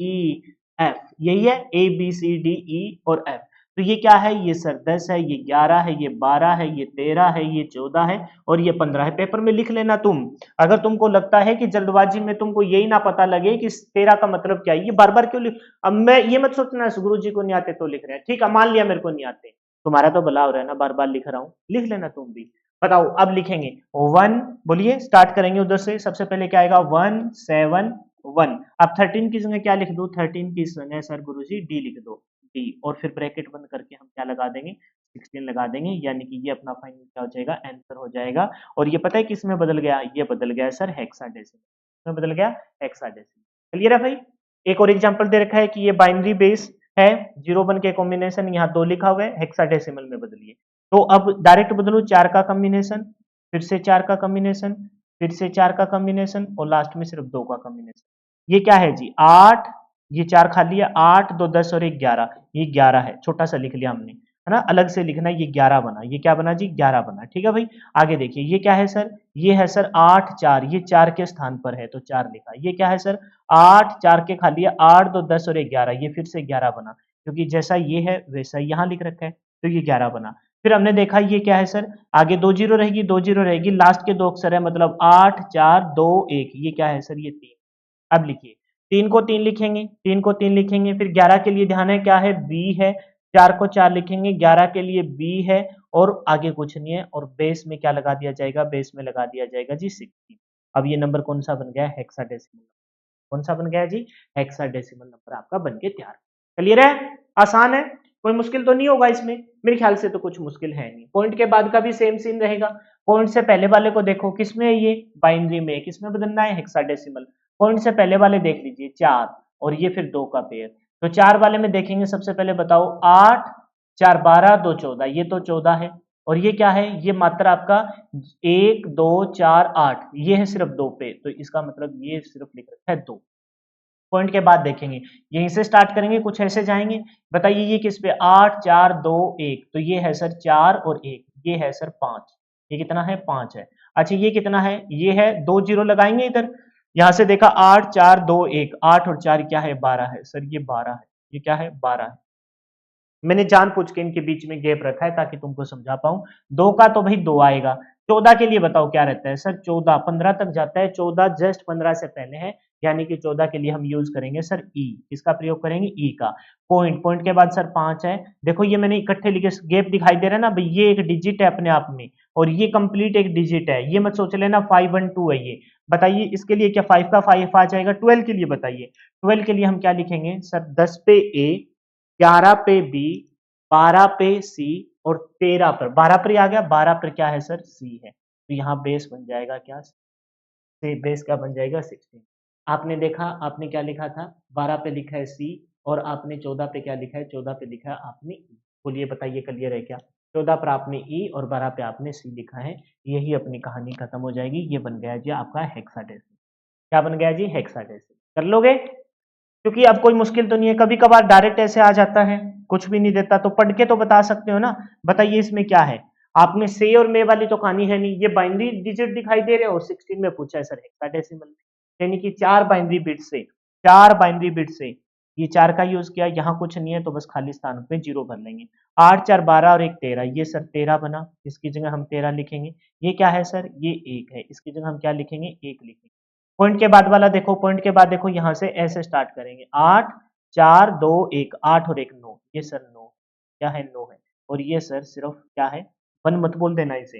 E F, यही है ए बी सी डी ई और एफ। तो ये क्या है, ये सर 10 है, ये 11 है, ये 12 है, ये 13 है, ये 14 है और ये 15 है। पेपर में लिख लेना तुम, अगर तुमको लगता है कि जल्दबाजी में तुमको यही ना पता लगे कि 13 का मतलब क्या है, ये बार बार क्यों लिख। अब मैं ये मत सोचना गुरु जी को नहीं आते तो लिख रहे हैं, ठीक है मान लिया मेरे को नहीं आते, तुम्हारा तो भला हो रहा है ना, बार बार लिख रहा हूँ, लिख लेना तुम भी। बताओ अब लिखेंगे 1, बोलिए स्टार्ट करेंगे उधर से, सबसे पहले क्या आएगा 1 7 1। अब 13 की जगह क्या लिख दो, 13 की जगह सर गुरुजी डी लिख दो, डी, और फिर ब्रैकेट बंद करके हम क्या लगा देंगे, 16 लगा देंगे, यानी कि ये अपना फाइनल क्या हो जाएगा, आंसर हो जाएगा। और ये पता है किस में बदल गया, ये बदल गया सर हेक्साडेसिमल में, बदल गया हेक्साडेसिमल। क्लियर है भाई। एक और एग्जांपल दे रखा है कि ये बाइनरी बेस है, 0 1 के कॉम्बिनेशन, यहाँ 2 लिखा हुआ है, हेक्साडेसिमल में बदलिए। तो अब डायरेक्ट बदलो, 4 का कॉम्बिनेशन, फिर से 4 का कॉम्बिनेशन, फिर से 4 का कॉम्बिनेशन और लास्ट में सिर्फ 2 का कॉम्बिनेशन। ये क्या है जी 8, ये 4 खाली है, 8 2 10 और 1 11, ये 11 है, छोटा सा लिख लिया हमने, है ना, अलग से लिखना है, ये 11 बना, ये क्या बना जी 11 बना, ठीक है भाई। आगे देखिए ये क्या है सर, ये है सर 8 4, ये 4 के स्थान पर है तो 4 लिखा। ये क्या है सर 8 4 के खाली है, 8 2 10 और 1 11, ये फिर से 11 बना, क्योंकि जैसा ये है वैसा यहाँ लिख रखा है तो ये 11 बना। फिर हमने देखा ये क्या है सर, आगे 2 जीरो रहेगी, 2 जीरो रहेगी, लास्ट के 2 अक्षर है, मतलब 8 4 2 1, ये क्या है सर, ये 3। अब लिखिए 3 को 3 लिखेंगे, 3 को 3 लिखेंगे, फिर 11 के लिए ध्यान है क्या है, बी है, 4 को 4 लिखेंगे, 11 के लिए बी है, और आगे कुछ नहीं है, और बेस में क्या लगा दिया जाएगा, बेस में लगा दिया जाएगा जी 16। अब ये नंबर कौन सा बन गया, हेक्साडेसिमल। कौन सा बन गया जी, हेक्साडेसिमल नंबर आपका बन के तैयार। क्लियर है, आसान है, कोई मुश्किल तो नहीं होगा इसमें, मेरे ख्याल से तो कुछ मुश्किल है नहीं। पॉइंट के बाद का भी सेम सीन रहेगा, पॉइंट से पहले वाले को देखो किसमें है, ये बाइनरी में, किसमें बदलना है, हेक्साडेसिमल। पॉइंट से पहले वाले देख लीजिए 4 और ये फिर 2 का पेयर, तो 4 वाले में देखेंगे, सबसे पहले बताओ 8 4 12 2 14, ये तो 14 है, और ये क्या है, ये मात्रा आपका 1 2 4 8, ये है सिर्फ 2 पे, तो इसका मतलब ये सिर्फ लिख रखा है 2। पॉइंट के बाद देखेंगे, यहीं से स्टार्ट करेंगे, कुछ ऐसे जाएंगे। बताइए ये किस पे, 8 4 2 1, तो ये है सर 4 और 1, ये है सर 5, ये कितना है 5 है। अच्छा ये कितना है, ये है 2 जीरो लगाएंगे इधर, यहां से देखा 8 4 2 1, 8 और 4 क्या है 12 है सर, ये 12 है, ये क्या है 12 है। मैंने जानबूझ के इनके बीच में गैप रखा है ताकि तुमको समझा पाऊं। 2 का तो भाई 2 आएगा, 14 के लिए बताओ क्या रहता है सर, 14 15 तक जाता है, 14 जस्ट 15 से पहले है, यानी कि 14 के लिए हम यूज करेंगे सर ई। किसका प्रयोग करेंगे? ई का। पॉइंट, पॉइंट के बाद सर 5 है। देखो ये मैंने इकट्ठे लिखे, गैप दिखाई दे रहा है ना भाई, ये एक डिजिट है अपने आप में और ये कंप्लीट एक डिजिट है। ये मत सोच लेना 512 है ये। बताइए इसके लिए क्या 5 का 5 आ जाएगा? 12 के लिए बताइए। 12 के लिए हम क्या लिखेंगे सर? 10 पे ए, 11 पे बी, 12 पे सी और 13 पर, 12 पर ही आ गया, 12 पर क्या है सर? सी है। तो यहाँ बेस बन जाएगा क्या? बेस क्या बन जाएगा? 16। आपने देखा, आपने क्या लिखा था? 12 पे लिखा है सी और आपने 14 पे क्या लिखा है? 14 पे लिखा है आपने ई। बोलिए बताइए क्लियर है क्या? 14 पर आपने ई और 12 पे आपने सी लिखा है। यही अपनी कहानी खत्म हो जाएगी। ये बन गया जी आपका हेक्साडेसिमल। क्या बन गया जी? हेक्साडेसिमल। कर लोगे? क्योंकि अब कोई मुश्किल तो नहीं है। कभी कभार डायरेक्ट ऐसे आ जाता है, कुछ भी नहीं देता, तो पढ़ के तो बता सकते हो ना। बताइए इसमें क्या है? आपने से और मे वाली तो कहानी है नहीं, ये बाइनरी डिजिट दिखाई दे रहे हैं और 16 में पूछा है सर हेक्साडेसिमल में, यानी कि 4 बाइनरी बिट से, 4 बाइनरी बिट से ये 4 का यूज किया। यहाँ कुछ नहीं है तो बस खाली स्थान पे 0 भर लेंगे। 8 4 12 और 1 13, ये सर 13 बना, इसकी जगह हम 13 लिखेंगे। ये क्या है सर? ये 1 है, इसकी जगह हम क्या लिखेंगे? 1 लिखेंगे। पॉइंट के बाद वाला देखो, पॉइंट के बाद देखो यहाँ से ऐसे स्टार्ट करेंगे। 8 4 2 1, 8 और 1 9, ये सर 9 क्या है? 9 है। और ये सर सिर्फ क्या है? 1 मत बोल देना इसे।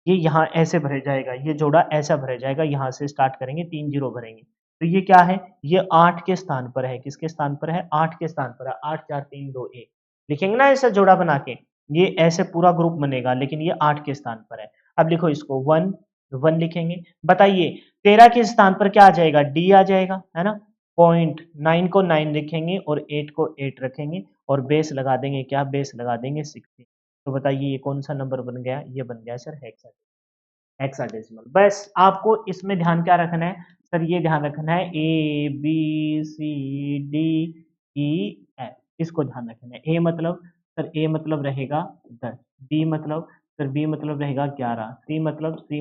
ये यहाँ ऐसे भरे जाएगा, ये जोड़ा ऐसा भरा जाएगा। यहाँ से स्टार्ट करेंगे, 3 जीरो भरेंगे। तो ये क्या है? ये 8 के स्थान पर है। किसके स्थान पर है? 8 के स्थान पर है। 8 4 3 2 1 लिखेंगे ना ऐसा जोड़ा बना के। ये ऐसे पूरा ग्रुप बनेगा, लेकिन ये 8 के स्थान पर है। अब लिखो इसको 1 1 लिखेंगे। बताइए 13 के स्थान पर क्या आ जाएगा? डी आ जाएगा, है ना। पॉइंट 9 को 9 लिखेंगे और 8 को 8 रखेंगे और बेस लगा देंगे। क्या बेस लगा देंगे? 16। तो बताइए ये कौन सा नंबर बन गया? ये बन गया सर हेक्साडेसिमल। बस आपको इसमें ध्यान क्या रखना है सर? ये ध्यान रखना है A B C D E F, इसको ध्यान रखना है। ए मतलब सर, ए मतलब रहेगा 10, बी मतलब सर, बी मतलब रहेगा 11, सी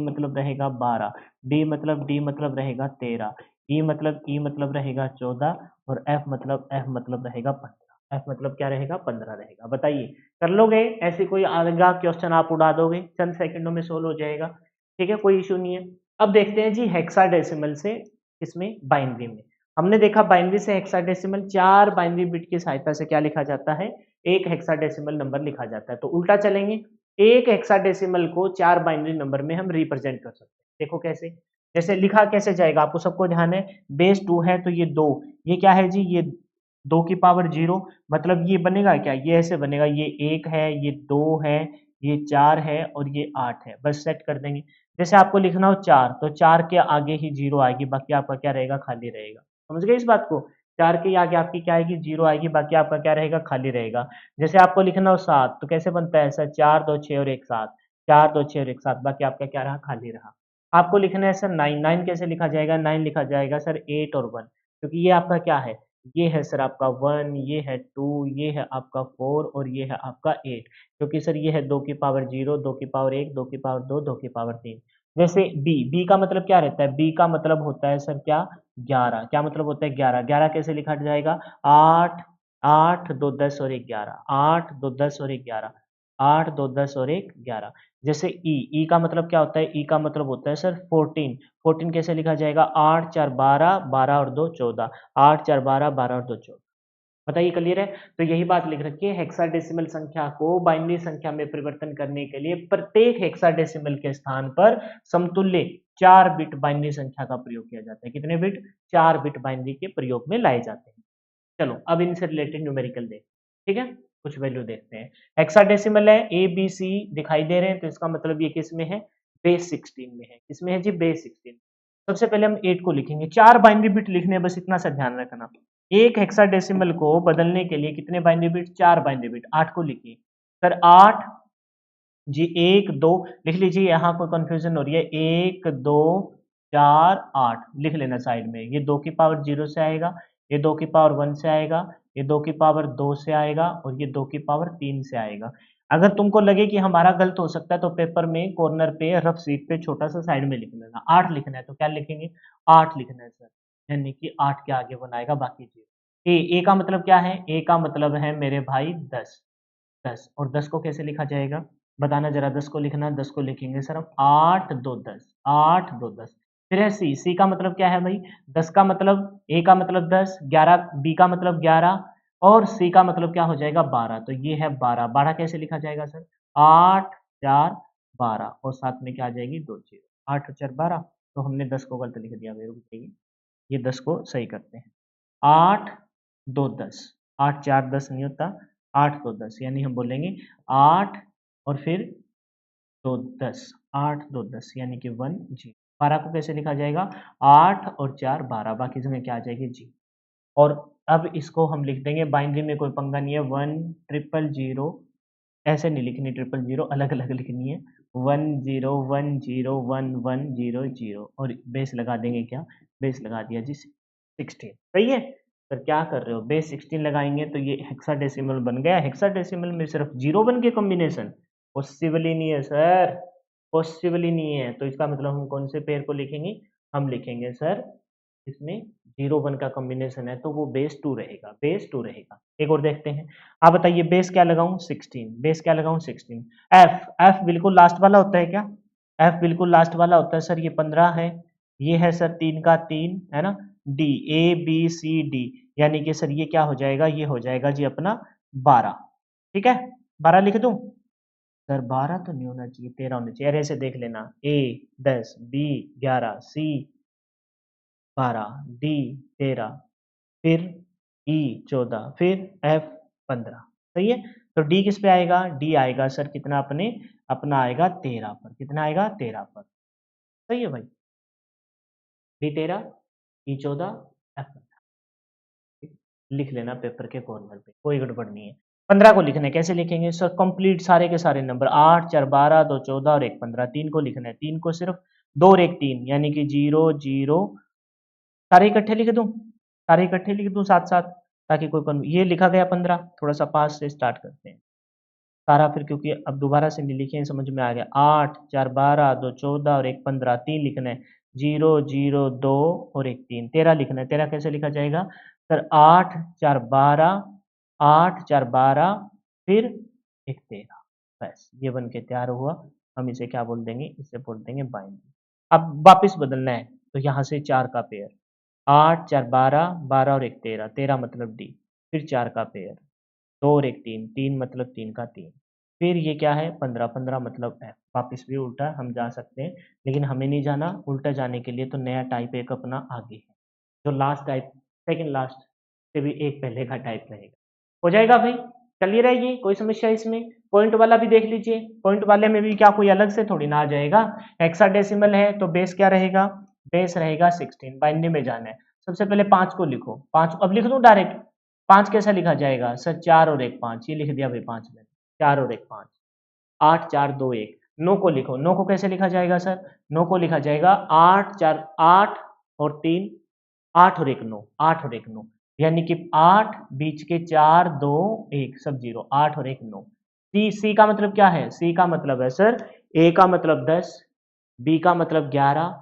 मतलब रहेगा 12, डी मतलब रहेगा 13, ई मतलब रहेगा 14 और एफ मतलब रहेगा 15। एफ मतलब क्या रहेगा? 15 रहेगा। बताइए कर लोगे? ऐसे कोई आएगा क्वेश्चन आप उड़ा दोगे, चंद सेकंडों में सोल्व हो जाएगा। ठीक है, कोई इशू नहीं है। अब देखते हैं जी हेक्साडेसिमल से इसमें बाइनरी में। हमने देखा बाइनरी से हेक्साडेसिमल, 4 बाइनरी बिट की सहायता से क्या लिखा जाता है? एक हेक्साडेसिमल नंबर लिखा जाता है। तो उल्टा चलेंगे, एक हेक्साडेसिमल को 4 बाइनरी नंबर में हम रिप्रेजेंट कर सकते हैं। देखो कैसे? जैसे लिखा कैसे जाएगा? आपको सबको ध्यान है, बेस 2 है तो ये 2, ये क्या है जी? ये 2 की पावर 0, मतलब ये बनेगा क्या? ये ऐसे बनेगा, ये 1 है, ये 2 है, ये 4 है और ये 8 है। बस सेट कर देंगे। जैसे आपको लिखना हो 4, तो 4 के आगे ही 0 आएगी, बाकी आपका क्या रहेगा? खाली रहेगा। समझ गए इस बात को? 4 के आगे आपकी क्या आएगी? 0 आएगी, बाकी आपका क्या रहेगा? खाली रहेगा। जैसे आपको लिखना हो 7, तो कैसे बनता है सर? 4 2 6 और 1 7, 4 2 6 और 1 7, बाकी आपका क्या रहा? खाली रहा। आपको लिखना है सर 9, 9 कैसे लिखा जाएगा? 9 लिखा जाएगा सर 8 और 1, क्योंकि ये आपका क्या है? ये है सर आपका 1, ये है 2, ये है आपका 4 और ये है आपका 8, क्योंकि सर ये है 2 की पावर 0, 2 की पावर 1, 2 की पावर 2, 2 की पावर 3। जैसे बी, बी का मतलब क्या रहता है? बी का मतलब होता है सर क्या? 11। क्या मतलब होता है? 11। 11 कैसे लिखा जाएगा? 8 8 2 10 और 1 11, 8 2 10 और 1 11, 8 2 10 और 1 11। जैसे ई, ई का मतलब क्या होता है? ई का मतलब होता है सर 14। 14 कैसे लिखा जाएगा? 8 4 12, 12 और 2 14, 8 4 12, 12 और 2 14। बताइए क्लियर है? तो यही बात लिख रखी है, हेक्साडेसिमल संख्या को बाइनरी संख्या में परिवर्तन करने के लिए प्रत्येक हेक्साडेसिमल के स्थान पर समतुल्य 4 बिट बाइनरी संख्या का प्रयोग किया जाता है। कितने बिट? 4 बिट बाइनरी के प्रयोग में लाए जाते हैं। चलो अब इनसे रिलेटेड न्यूमेरिकल देखते हैं। ठीक है, कुछ वैल्यू देखते हैं। हेक्साडेसिमल है, ए बी सी दिखाई दे रहे हैं, तो इसका मतलब ये किस में है? बेस 16 में है। किसमें है जी? बेस 16। सबसे पहले हम 8 को लिखेंगे। 4 बाइनरी बिट लिखने हैं, बस इतना सा ध्यान रखना। एक हेक्साडेसिमल को बदलने के लिए कितने बाइनरी बिट? 4 binary bit. 8 को लिखिए सर। 8 जी 1 2 लिख लीजिए, यहाँ कोई कंफ्यूजन हो रही है। 1 2 4 8 लिख लेना साइड में। ये 2 की पावर 0 से आएगा, ये 2 की पावर 1 से आएगा, ये 2 की पावर 2 से आएगा और ये 2 की पावर 3 से आएगा। अगर तुमको लगे कि हमारा गलत हो सकता है तो पेपर में कॉर्नर पे रफ शीट पे छोटा सा साइड में लिख लेना। 8 लिखना है तो क्या लिखेंगे? 8 लिखना है सर, यानी कि 8 के आगे बनाएगा, बाकी 0। ए का मतलब क्या है? ए का मतलब है मेरे भाई 10। 10 और 10 को कैसे लिखा जाएगा? बताना जरा। 10 को लिखना, 10 को लिखेंगे सर हम 8 2 10, 8 2 10। फिर है सी, सी का मतलब क्या है भाई, 10 का मतलब, ए का मतलब 10, 11 बी का मतलब 11 और सी का मतलब क्या हो जाएगा 12, तो ये है 12, 12 कैसे लिखा जाएगा सर, 8 4 12 और साथ में क्या आ जाएगी 2 जीरो, 8 और 4 12, तो हमने 10 को गलत लिख दिया भाई, रुक जाइए, ये 10 को सही करते हैं, 8 2 10, 8 4 10 नहीं होता, 8 2 10, यानी हम बोलेंगे 8 और फिर 2 10, 8 2 10 यानी कि 1 जी, 12 को कैसे लिखा जाएगा, 8 और 4 12, बाकी समय क्या आ जाएगी जी। और अब इसको हम लिख देंगे, बाइनरी में कोई पंगा नहीं है, 1 ट्रिपल जीरो, ऐसे नहीं लिखनी ट्रिपल जीरो, अलग अलग लिखनी है, 1 0 1 0 1 1 0 0 और बेस लगा देंगे, क्या बेस लगा दिया जी 16, सही है। पर क्या कर रहे हो, बेस 16 लगाएंगे तो ये हेक्साडेसिमल बन गया, हेक्साडेसिमल में सिर्फ जीरो बन के कॉम्बिनेशन, पॉसिबल ही नहीं है सर, पॉसिबल ही नहीं है, तो इसका मतलब हम कौन से पेयर को लिखेंगे, हम लिखेंगे सर इसमें 0 1 का कॉम्बिनेशन है तो वो बेस 2 रहेगा, बेस 2 रहेगा। एक और देखते हैं, आप बताइए बेस क्या लगाऊं, 16, बेस क्या लगाऊं 16, एफ, एफ बिल्कुल लास्ट वाला होता है क्या, एफ बिल्कुल लास्ट वाला होता है सर, ये 15 है, ये है सर 3 का 3 है ना, D, A B C D, यानी कि सर ये क्या हो जाएगा, ये हो जाएगा जी अपना 12, ठीक है, 12 लिख दूं, सर 12 तो नहीं होना चाहिए, 13 होना चाहिए, अरे ऐसे देख लेना, ए 10 बी 11 सी 12 डी 13 फिर ई 14 फिर एफ 15, सही है। तो डी किस पे आएगा, डी आएगा सर कितना अपने, अपना आएगा 13 पर, कितना आएगा 13 पर, सही है भाई, डी 13 ई 14 एफ 15, लिख लेना पेपर के कॉर्नर पे, कोई गड़बड़ नहीं है। 15 को लिखना है, कैसे लिखेंगे सर, कंप्लीट सारे के सारे नंबर, 8 4 12 2 14 और 1 15, 3 को लिखना है, 3 को सिर्फ 2 और 1 3 यानी कि 0 0, सारे इकट्ठे लिख दूं, सारे इकट्ठे लिख दूं साथ साथ, ताकि कोई ये लिखा गया 15, थोड़ा सा पास से स्टार्ट करते हैं सारा, फिर क्योंकि अब दोबारा से नहीं लिखे, समझ में आ गया, 8 4 12 2 14 और 1 15, 3 लिखना है, 0 0 2 और 1 3, 13 लिखना है, 13 कैसे लिखा जाएगा सर, 8 4 12 8 4 12 फिर एक 13, बस ये बन के तैयार हुआ, हम इसे क्या बोल देंगे, इसे बोल देंगे बाइनरी। अब वापस बदलना है, तो यहाँ से 4 का पेयर, 8 4 12 12 और 1 13, 13 मतलब डी, फिर 4 का पेयर, 2 और 1 3, 3 मतलब 3 का 3, फिर ये क्या है 15, 15 मतलब एफ, वापस भी उल्टा हम जा सकते हैं, लेकिन हमें नहीं जाना, उल्टा जाने के लिए तो नया टाइप एक अपना आगे है, जो लास्ट टाइप, सेकंड लास्ट से भी एक पहले का टाइप रहेगा, हो जाएगा भाई, चलिए रहेगी कोई समस्या इसमें। पॉइंट वाला भी देख लीजिए, पॉइंट वाले में भी क्या कोई अलग से थोड़ी ना आ जाएगा, हेक्साडेसिमल है तो बेस क्या रहेगा, बेस रहेगा 16, बाइनरी में जाना है, सबसे पहले 5 को लिखो, 5 अब लिख दूं डायरेक्ट, 5 कैसा लिखा जाएगा सर, 4 और 1 5, ये लिख दिया भाई 5 में, 4 और 1 5, 8 4 2 1, 9 को लिखो, 9 को कैसे लिखा जाएगा सर, 9 को लिखा जाएगा 8 4 8 और 3, 8 और 1 9, 8 और 1 9, यानी कि 8 बीच के 4 2 1 सब जीरो, 8 और 1 9, सी, सी का मतलब क्या है, सी का मतलब है सर, ए का मतलब 10, बी का मतलब 11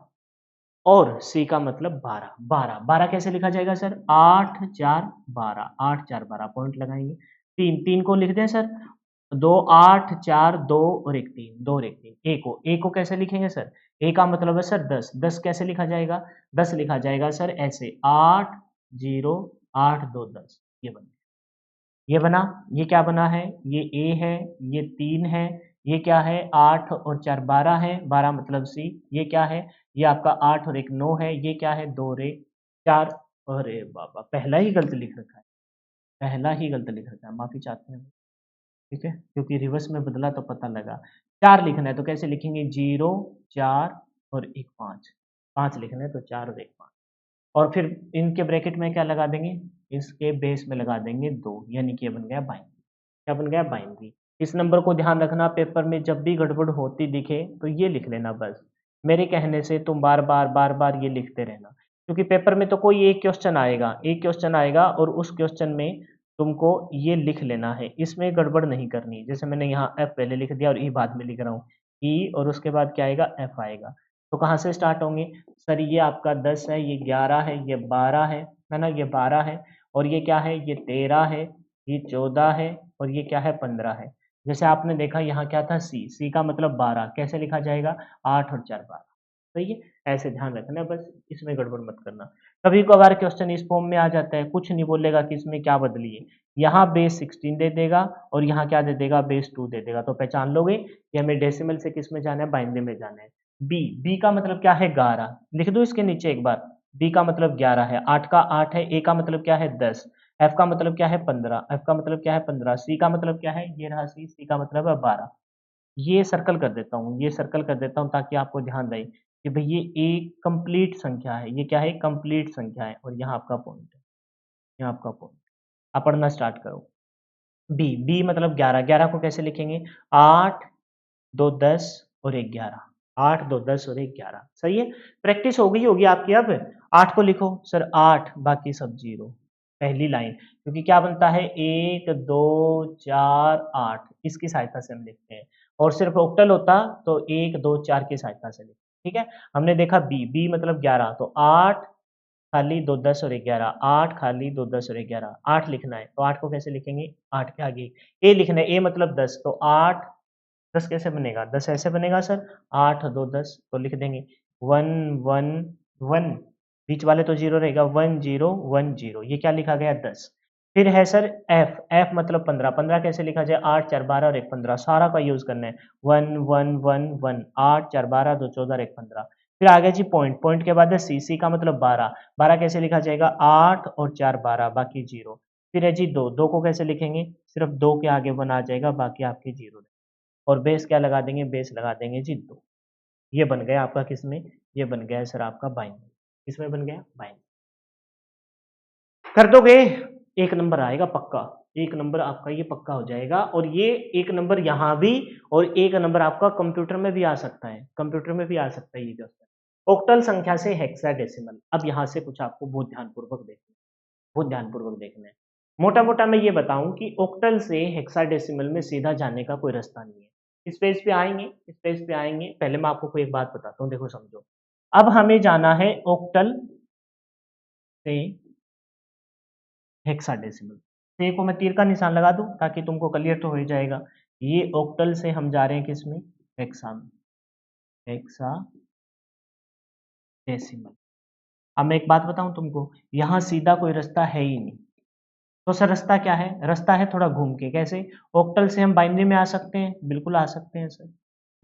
और सी का मतलब 12, 12, 12 कैसे लिखा जाएगा सर, 8 4 12, 8 4 12 पॉइंट लगाएंगे, 3, 3 को लिख दें सर, 2 8 4 2 और 1 3, 2 और 1 3, ए को कैसे लिखेंगे सर, ए का मतलब है सर 10, 10 कैसे लिखा जाएगा, 10 लिखा जाएगा सर ऐसे, 8 0 8 2 10, ये बन, ये बना, ये क्या बना है, ये ए है, ये 3 है, ये क्या है 8 और 4 12 है, 12 मतलब सी, ये क्या है, ये आपका 8 और 1 9 है, ये क्या है 2 और 1 4, अरे बाबा पहला ही गलत लिख रखा है, पहला ही गलत लिख रखा है, माफी चाहते हैं, ठीक है, क्योंकि रिवर्स में बदला तो पता लगा, 4 लिखना है तो कैसे लिखेंगे, 0 4 और 1 5, 5 लिखना है तो 4 और 1 5, और फिर इनके ब्रैकेट में क्या लगा देंगे, इसके बेस में लगा देंगे 2, यानी कि ये बन गया बाइनरी, क्या बन गया बाइनरी। इस नंबर को ध्यान रखना, पेपर में जब भी गड़बड़ होती दिखे तो ये लिख लेना बस, मेरे कहने से तुम बार बार बार बार ये लिखते रहना, क्योंकि पेपर में तो कोई एक क्वेश्चन आएगा, एक क्वेश्चन आएगा और उस क्वेश्चन में तुमको ये लिख लेना है, इसमें गड़बड़ नहीं करनी, जैसे मैंने यहाँ एफ पहले लिख दिया और ई बाद में लिख रहा हूँ, ई और उसके बाद क्या आएगा एफ आएगा, तो कहाँ से स्टार्ट होंगे सर, ये आपका 10 है, ये 11 है, ये 12 है ना, ये 12 है और ये क्या है, ये 13 है, ये 14 है और ये क्या है 15 है, जैसे आपने देखा यहाँ क्या था सी, सी का मतलब 12 कैसे लिखा जाएगा, 8 और 4 12, सही है, ऐसे ध्यान रखना है बस, इसमें गड़बड़ मत करना। कभी कभार क्वेश्चन इस फॉर्म में आ जाता है, कुछ नहीं बोलेगा कि इसमें क्या बदलिए, यहाँ बेस 16 दे देगा और यहाँ क्या दे देगा, बेस 2 दे देगा, तो पहचान लोगे कि हमें डेसिमल से किस में जाना है, बाइनरी में जाना है। बी, बी का मतलब क्या है, 11, लिख दो इसके नीचे एक बार, बी का मतलब 11 है, 8 का 8 है, ए का मतलब क्या है 10, एफ का मतलब क्या है 15, एफ का मतलब क्या है 15, सी का मतलब क्या है, ये रहा सी, सी का मतलब है 12। ये सर्कल कर देता हूँ, ये सर्कल कर देता हूँ ताकि आपको ध्यान रहे कि भाई ये एक कंप्लीट संख्या है, ये क्या है, कंप्लीट संख्या है, और यहाँ आपका पॉइंट है, यहाँ आपका पॉइंट। आप पढ़ना स्टार्ट करो। बी, बी मतलब 11, 11 को कैसे लिखेंगे, 8 2 10 और 1 11, 8 2 10 और 1 11, सही है। प्रैक्टिस हो गई होगी आपकी। अब 8 को लिखो सर, 8 बाकी सब जीरो, पहली लाइन, क्योंकि क्या बनता है 1 2 4 8, इसकी सहायता से हम लिखते हैं, और सिर्फ ऑक्टल होता तो 1 2 4 की सहायता से लिखते। ठीक है, हमने देखा बी, बी मतलब 11, तो 8 खाली 2 10 और 11, 8 खाली 2 10 और 11, 8 लिखना है, तो 8 को कैसे लिखेंगे, 8 के आगे ए लिखना है, ए मतलब 10, तो 8 10 कैसे बनेगा, 10 ऐसे बनेगा सर, 8 2 10, तो लिख देंगे 1 1 1, बीच वाले तो जीरो रहेगा, 1 0 1 0, ये क्या लिखा गया 10। फिर है सर एफ, एफ मतलब 15, 15 कैसे लिखा जाए, 8 4 12 और 1 15, सारा का यूज करना है, 1 1 1 1, 8 4 12 2 14 और 1 15। फिर आ गया जी पॉइंट, पॉइंट के बाद है सी, सी का मतलब 12, 12 कैसे लिखा जाएगा, 8 और 4 12 बाकी जीरो। फिर है जी दो, दो को कैसे लिखेंगे, सिर्फ दो के आगे 1 आ जाएगा, बाकी आपके जीरो, और बेस क्या लगा देंगे, बेस लगा देंगे जी 2। ये बन गया आपका किसमें, ये बन गया है सर आपका बाइनरी, किसमें बन गया, बाइनरी। कर दोगे, एक नंबर आएगा पक्का, एक नंबर आपका ये पक्का हो जाएगा, और ये एक नंबर यहाँ भी, और एक नंबर आपका कंप्यूटर में भी आ सकता है, कंप्यूटर में भी आ सकता है ये क्वेश्चन। ऑक्टल संख्या से हेक्साडेसिमल, अब यहाँ से कुछ आपको बहुत ध्यानपूर्वक देखना है, बहुत ध्यानपूर्वक देखना है। मोटा मोटा मैं ये बताऊं कि ऑक्टल से हेक्साडेसिमल में सीधा जाने का कोई रास्ता नहीं है। इस पेज पे आएंगे, इस पेज पे आएंगे, पहले मैं आपको कोई एक बात बताता हूँ, देखो समझो। अब हमें जाना है ऑक्टल से हेक्साडेसिमल, से को मैं तीर का निशान लगा दूं ताकि तुमको क्लियर तो हो ही जाएगा। ये ऑक्टल से हम जा रहे हैं किसमें, हेक्सा में, हेक्साडेसिमल। अब मैं एक बात बताऊं तुमको, यहाँ सीधा कोई रास्ता है ही नहीं, तो सर रास्ता क्या है, रास्ता है थोड़ा घूम के, कैसे, ऑक्टल से हम बाइनरी में आ सकते हैं, बिल्कुल आ सकते हैं सर,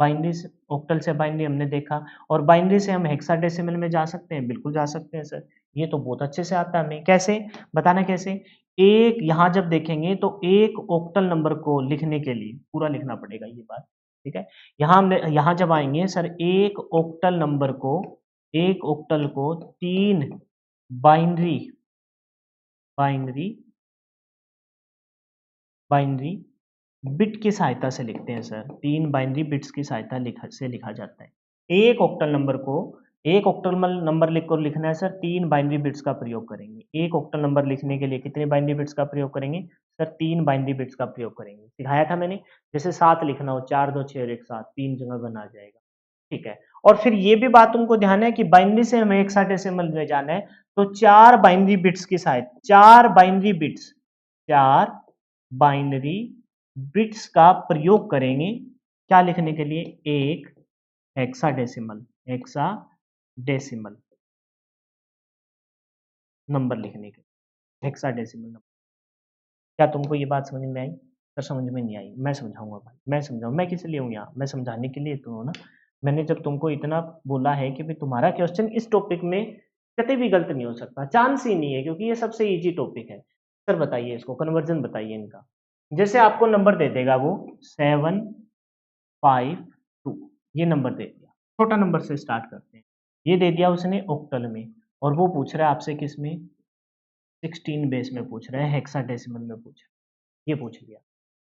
बाइनरी से, ऑक्टल से बाइनरी हमने देखा, और बाइनरी से हम हेक्साडेसिमल में जा सकते हैं, बिल्कुल जा सकते हैं सर, ये तो बहुत अच्छे से आता है हमें। कैसे, बताना कैसे, एक यहाँ जब देखेंगे तो एक ऑक्टल नंबर को लिखने के लिए पूरा लिखना पड़ेगा ये बात, ठीक है। यहाँ हमने, यहाँ जब आएंगे सर, एक ऑक्टल नंबर को, एक ऑक्टल को 3 बाइनरी, बाइनरी बाइनरी बिट की सहायता से लिखते हैं सर, 3 बाइनरी बिट्स की सहायता से लिखा जाता है। एक ऑक्टल नंबर को, एक ऑक्टल नंबर लिखकर लिखना है सर, 3 बाइनरी बिट्स का प्रयोग करेंगे। एक ऑक्टल नंबर लिखने के लिए कितने बाइनरी बिट्स का प्रयोग करेंगे सर, 3 बाइनरी बिट्स का प्रयोग करेंगे। सिखाया था मैंने, जैसे 7 लिखना हो, 4 2 6 और 1 7, 3 जगह बना जाएगा, ठीक है। और फिर ये भी बात तुमको ध्यान है कि बाइनरी से हमें हेक्साडेसिमल में जाना है, तो 4 बाइनरी बिट्स की सहायता, 4 बाइनरी बिट्स, 4 बाइनरी बिट्स का प्रयोग करेंगे, क्या लिखने के लिए, एक हेक्साडेसिमल, हेक्साडेसिमल नंबर लिखने के, हेक्साडेसिमल नंबर। क्या तुमको ये बात समझ में आई, सर समझ में नहीं आई, मैं समझाऊंगा भाई, मैं समझाऊंगा, मैं किस लिए हूँ यहाँ, मैं समझाने के लिए तो हूँ ना। मैंने जब तुमको इतना बोला है कि भाई तुम्हारा क्वेश्चन इस टॉपिक में कतई भी गलत नहीं हो सकता, चांस ही नहीं है, क्योंकि ये सबसे इजी टॉपिक है। सर बताइए इसको कन्वर्जन बताइए इनका। जैसे आपको नंबर दे देगा वो 7 5 2, ये नंबर दे दिया, छोटा नंबर से स्टार्ट करते हैं, ये दे दिया उसने ऑक्टल में, और वो पूछ रहा है आपसे किस में, 16 बेस में पूछ रहा है, हेक्साडेसिमल में पूछ रहा है, ये पूछ लिया।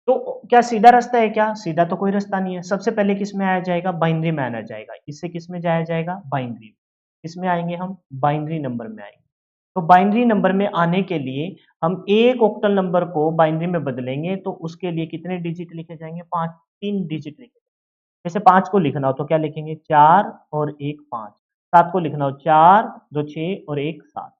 तो क्या सीधा रास्ता है क्या, सीधा तो कोई रास्ता नहीं है। सबसे पहले किस में आया जाएगा, बाइनरी में आना जाएगा, इससे किस में जाया जाएगा, बाइनरी, किसमें आएंगे हम, बाइनरी नंबर में आएंगे। तो बाइनरी नंबर में आने के लिए हम एक ऑक्टल नंबर को बाइनरी में बदलेंगे, तो उसके लिए कितने डिजिट लिखे जाएंगे, 5, 3 डिजिट लिखे। जैसे 5 को लिखना हो तो क्या लिखेंगे, 4 और 1 5, 7 को लिखना हो 4 2 6 और 1 7,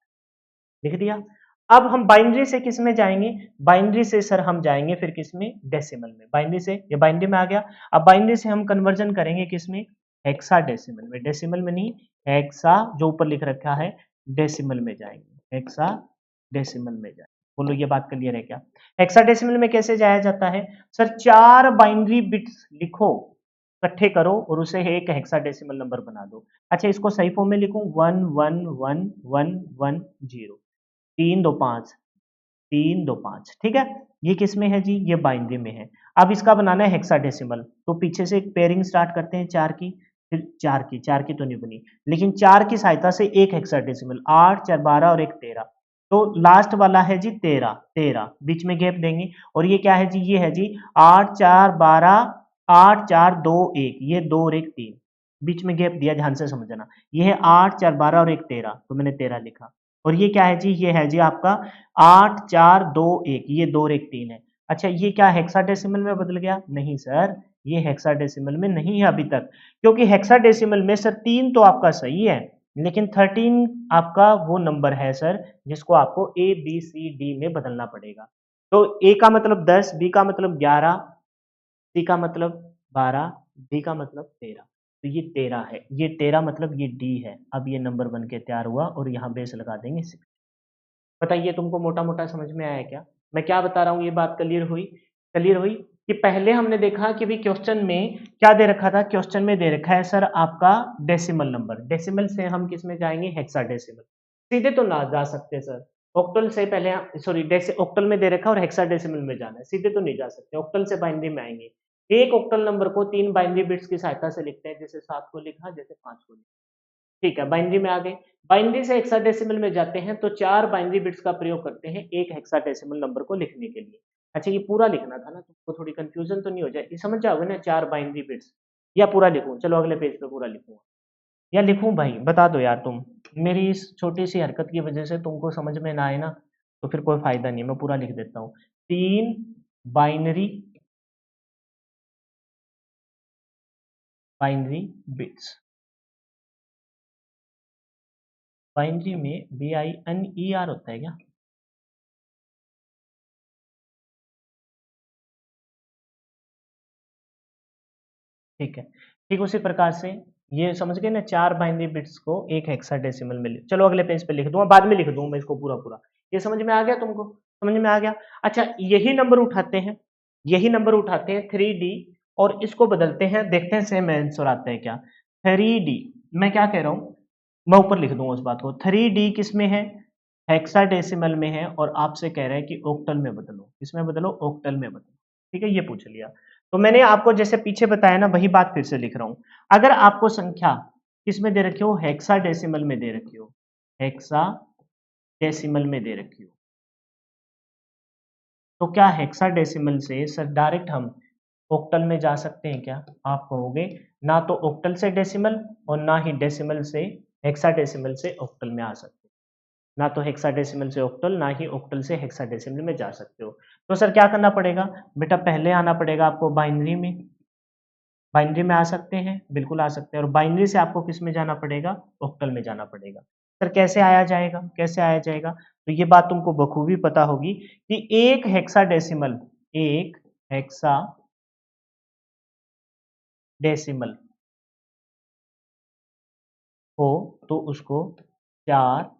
लिख दिया। अब हम बाइनरी से किस में जाएंगे, बाइनरी से सर हम जाएंगे फिर किस में, डेसिमल में, बाइनरी से, ये बाइनरी में आ गया। अब बाइनरी से हम कन्वर्जन करेंगे किस में, हेक्साडेसिमल में, डेसिमल में नहीं, हेक्सा जो ऊपर लिख रखा है डेसिमल में जाएंगे, हेक्साडेसिमल में जाएंगे। बोलो ये बात क्लियर है क्या? हेक्साडेसिमल में कैसे जाया जाता है सर? 4 बाइनरी बिट्स लिखो, इकट्ठे करो और उसे एक हेक्साडेसिमल नंबर बना दो। अच्छा इसको सही फॉर्म में लिखूं, 111110, 325, 325, ठीक है। ये किस में है जी? ये बाइनरी में है। अब इसका बनाना है हेक्साडेसिमल, तो पीछे से एक पेयरिंग स्टार्ट करते हैं 4 की, फिर 4 की तो नहीं बनी, लेकिन 4 की सहायता से एक हेक्साडेसिमल, 8 4 12 और एक 13, तो लास्ट वाला है जी 13, 13 बीच में गैप देंगे। और ये क्या है जी? ये है जी 8 4 12, 8 4 2 1, ये 2 और 1 3, बीच में गैप दिया, ध्यान से समझना। ये है 8 4 12 और एक 13, तो मैंने 13 लिखा। और ये क्या है जी? ये है जी आपका 8 4 2 1, ये 2 और 1 3 है। अच्छा ये क्या हेक्साडेसिमल में बदल गया? नहीं सर, ये हेक्साडेसिमल में नहीं है अभी तक, क्योंकि हेक्साडेसिमल में सर 3 तो आपका सही है, लेकिन 13 आपका वो नंबर है सर जिसको आपको ए बी सी डी में बदलना पड़ेगा। तो ए का मतलब 10, बी का मतलब 11, सी का मतलब 12, डी का मतलब 13, तो ये 13 है, ये 13 मतलब ये डी है। अब ये नंबर बन के तैयार हुआ और यहाँ बेस लगा देंगे 6। बताइए तुमको मोटा मोटा समझ में आया क्या? मैं क्या बता रहा हूँ, ये बात क्लियर हुई? क्लियर हुई कि पहले हमने देखा कि भाई क्वेश्चन में क्या दे रखा था? क्वेश्चन में दे रखा है सर आपका डेसिमल नंबर, डेसिमल से हम किस में जाएंगे? हेक्साडेसिमल। सीधे तो ना जा सकते सर, ऑक्टल से पहले, सॉरी ऑक्टल में दे रखा और हेक्साडेसिमल में जाना है, सीधे तो नहीं जा सकते, ऑक्टल से बाइनरी में आएंगे। एक ऑक्टल नंबर को 3 बाइनरी बिट्स की सहायता से लिखते हैं, जैसे 7 को लिखा, जैसे 5 को लिखा, ठीक है। बाइनरी में आ गए, बाइनरी से हेक्साडेसिमल में जाते हैं तो 4 बाइनरी बिट्स का प्रयोग करते हैं एक हेक्साडेसिमल नंबर को लिखने के लिए। अच्छा ये पूरा लिखना था ना, तुमको थोड़ी कंफ्यूजन तो नहीं हो जाए, ये समझ जाओगे ना 4 बाइनरी बिट्स, या पूरा लिखूं? चलो अगले पेज पे पूरा लिखूंगा, या लिखूं भाई बता दो यार तुम। मेरी इस छोटी सी हरकत की वजह से तुमको समझ में ना आए ना, तो फिर कोई फायदा नहीं है, मैं पूरा लिख देता हूँ। 3 बाइनरी बाइनरी बिट्स, बाइनरी में BINER होता है क्या? ठीक है, ठीक उसी प्रकार से ये समझ गए ना, 4 बाइनरी बिट्स को एक हेक्साडेसिमल में चलो अगले पेज पे लिख दूंगा, बाद में लिख दूंगा मैं इसको पूरा पूरा। ये समझ में आ गया तुमको? समझ में आ गया? अच्छा यही नंबर उठाते हैं, यही नंबर उठाते हैं 3D और इसको बदलते हैं, देखते हैं सेम आंसर आता है क्या। 3D, मैं क्या कह रहा हूँ, मैं ऊपर लिख दूंगा उस बात को। 3D किस में है? हेक्साडेसिमल में है, और आपसे कह रहा है कि ऑक्टल में बदलो, किसमें बदलो? ऑक्टल में बदलो, ठीक है, ये पूछ लिया। तो मैंने आपको जैसे पीछे बताया ना, वही बात फिर से लिख रहा हूं। अगर आपको संख्या किसमें दे रखी हो? हेक्साडेसिमल में दे रखी हो, हेक्साडेसिमल में दे रखी हो, तो क्या हेक्साडेसिमल से सर डायरेक्ट हम ऑक्टल में जा सकते हैं क्या? आप कहोगे ना तो ऑक्टल से डेसिमल और ना ही डेसिमल से हेक्साडेसिमल से ऑक्टल में आ सकते, ना तो हेक्साडेसिमल से ऑक्टल, ना ही ऑक्टल से हेक्साडेसिमल में जा सकते हो। तो सर क्या करना पड़ेगा बेटा? पहले आना पड़ेगा आपको बाइनरी में, बाइनरी में आ सकते हैं, बिल्कुल आ सकते हैं, और बाइनरी से आपको किस में जाना पड़ेगा? ऑक्टल में जाना पड़ेगा। सर कैसे आया जाएगा, कैसे आया जाएगा? तो ये बात तुमको बखूबी पता होगी कि एक हेक्साडेसिमल, एक हेक्साडेसिमल हो तो उसको 4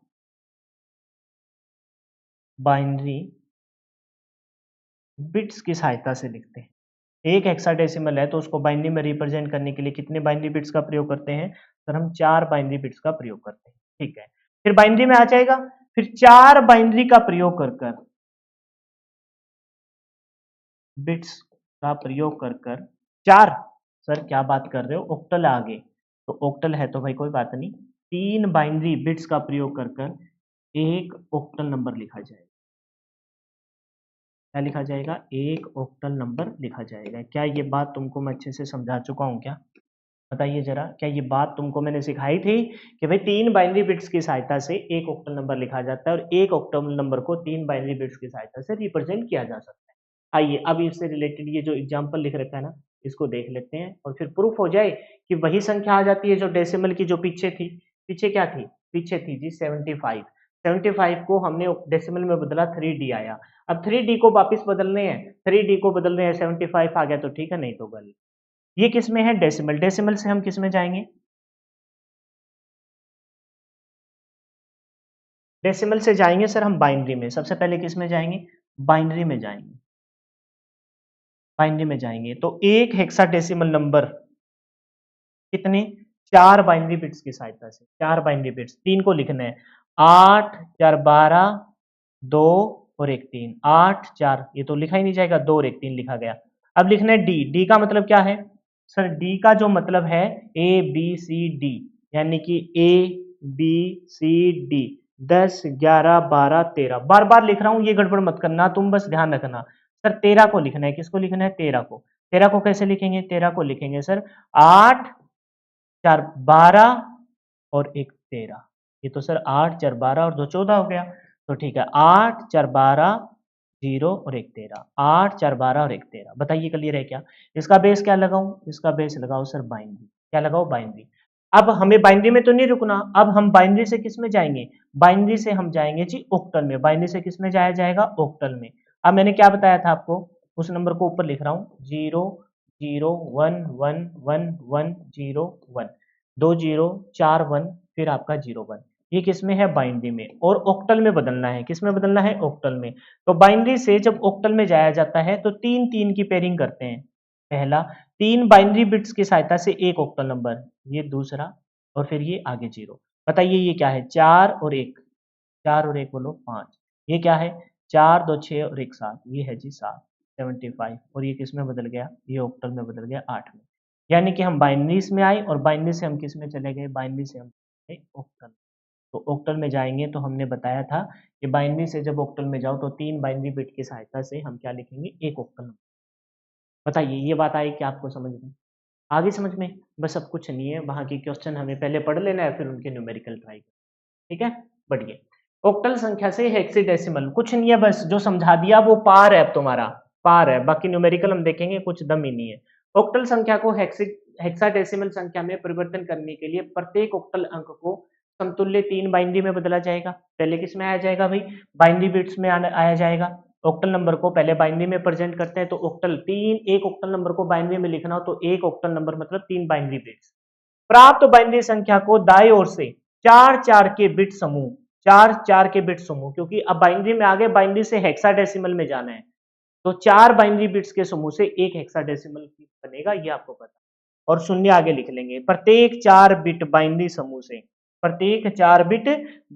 बाइनरी बिट्स की सहायता से लिखते हैं। एक हेक्साडेसिमल है तो उसको बाइनरी में रिप्रेजेंट करने के लिए कितने बाइनरी बिट्स का प्रयोग करते हैं? सर हम 4 बाइनरी बिट्स का प्रयोग करते हैं, ठीक है। फिर बाइनरी में आ जाएगा, फिर 4 बाइनरी का प्रयोग कर कर, बिट्स का प्रयोग कर कर 4, सर क्या बात कर रहे हो, ऑक्टल आ गए, तो ऑक्टल है तो भाई कोई बात नहीं, 3 बाइनरी बिट्स का प्रयोग कर कर एक ऑक्टल नंबर लिखा जाएगा। क्या लिखा जाएगा? एक ऑक्टल नंबर लिखा जाएगा। क्या ये बात तुमको मैं अच्छे से समझा चुका हूँ क्या? बताइए जरा, क्या ये बात तुमको मैंने सिखाई थी कि भाई 3 बाइनरी बिट्स की सहायता से एक ऑक्टल नंबर लिखा जाता है और एक ऑक्टल नंबर को 3 बाइनरी बिट्स की सहायता से रिप्रेजेंट किया जा सकता है। आइए अब इससे रिलेटेड ये जो एग्जांपल लिख रखा है ना, इसको देख लेते हैं और फिर प्रूफ हो जाए कि वही संख्या आ जाती है जो डेसिमल की जो पीछे थी। पीछे क्या थी? पीछे थी जी 75। 75 को हमने डेसिमल में बदला, 3D आया। अब 3D को वापस बदलने हैं, 3D को बदलने हैं, 75 आ गया तो ठीक है, नहीं तो गल। ये किस में है? डेसिमल। डेसिमल से हम किस में जाएंगे? डेसिमल से जाएंगे सर हम बाइनरी में। सबसे पहले किस में जाएंगे? बाइनरी में जाएंगे। बाइनरी में जाएंगे तो एक हेक्साडेसिमल नंबर कितने? 4 बाइनरी बिट्स की सहायता से। 4 बाइनरी बिट्स, 3 को लिखना है। 8 4 12, 2 और 1 3। 8 4, ये तो लिखा ही नहीं जाएगा, 2 और 1 3 लिखा गया। अब लिखना है डी। डी का मतलब क्या है सर? डी का जो मतलब है ए बी सी डी, यानी कि ए बी सी डी। 10 11 12 13, बार बार लिख रहा हूं, ये गड़बड़ मत करना, तुम बस ध्यान रखना। सर 13 को लिखना है। किसको लिखना है? 13 को। 13 को कैसे लिखेंगे? 13 को लिखेंगे सर 8 4 12 और 1 13। ये तो सर 8 4 12 और 2 14 हो गया। तो ठीक है, 8 4 12 0 और 1 13। 8 4 12 और 1 13। बताइए क्लियर है क्या? इसका बेस क्या लगाऊं? इसका बेस लगाओ सर बाइनरी। क्या लगाओ? बाइनरी। अब हमें बाइनरी में तो नहीं रुकना, अब हम बाइनरी से किस में जाएंगे? बाइनरी से हम जाएंगे जी ऑक्टल में। बाइनरी से किस में जाया जाएगा? ऑक्टल में। अब मैंने क्या बताया था आपको? उस नंबर को ऊपर लिख रहा हूं, 0 0 1 1 1 1 0 1। 2 0 4 1, फिर आपका 0 1। ये किस में है? बाइनरी में। और ऑक्टल में बदलना है। किस में बदलना है? ऑक्टल में। तो बाइनरी से जब ऑक्टल में जाया जाता है तो 3 3 की पेयरिंग करते हैं। पहला, 3 बाइनरी बिट्स की सहायता से एक ऑक्टल नंबर, ये दूसरा, और फिर ये आगे 0। बताइए ये क्या है? 4 और 1। 4 और 1 बोलो 5। ये क्या है? 4 2 6 और 1 7। ये है जी 7, 75। और ये किस में बदल गया? ये ऑक्टल में बदल गया 8 में। यानी कि हम बाइनरीज में आए और बाइनरी से हम किस में चले गए? बाइनरी से हम गए ऑक्टल। तो ऑक्टल में जाएंगे तो हमने बताया था कि बाइनरी से जब ऑक्टल में जाओ तो 3 बाइनरी बिट की सहायता से हम क्या लिखेंगे? एक ऑक्टल। बताइए ये बात आई क्या आपको समझ में? आगे समझ में? बस अब कुछ नहीं है, वहाँ की क्वेश्चन हमें पहले पढ़ लेना है, फिर उनके न्यूमेरिकल ट्राई। ठीक है, बढ़िए। ऑक्टल संख्या से हेक्साडेसिमल कुछ नहीं है, बस जो समझा दिया वो पार है। अब तुम्हारा पार है, बाकी न्यूमेरिकल हम देखेंगे, कुछ दम ही नहीं है। ऑक्टल संख्या को हेक्साडेसिमल संख्या में परिवर्तन करने के लिए प्रत्येक ऑक्टल अंक को समतुल्य 3 बाइनरी में बदला जाएगा। पहले किस में आया जाएगा भाई? बाइनरी बिट्स में आया जाएगा। ऑक्टल नंबर को पहले बाइनरी में प्रेजेंट करते हैं, तो ऑक्टल 3, एक ऑक्टल नंबर को बाइनरी में लिखना हो तो एक ऑक्टल नंबर मतलब 3 बाइनरी बिट्स। प्राप्त बाइनरी संख्या को दाएं ओर से 4 4 के बिट समूह, 4 4 के बिट समूह, क्योंकि अब बाइनरी में आगे, बाइनरी से हेक्साडेसिमल में जाना है, तो 4 बाइनरी बिट्स के समूह से एक हेक्साडेसिमल बनेगा, ये आपको पता। और शून्य आगे लिख लेंगे। प्रत्येक 4 बिट बाइनरी समूह से, प्रत्येक 4 बिट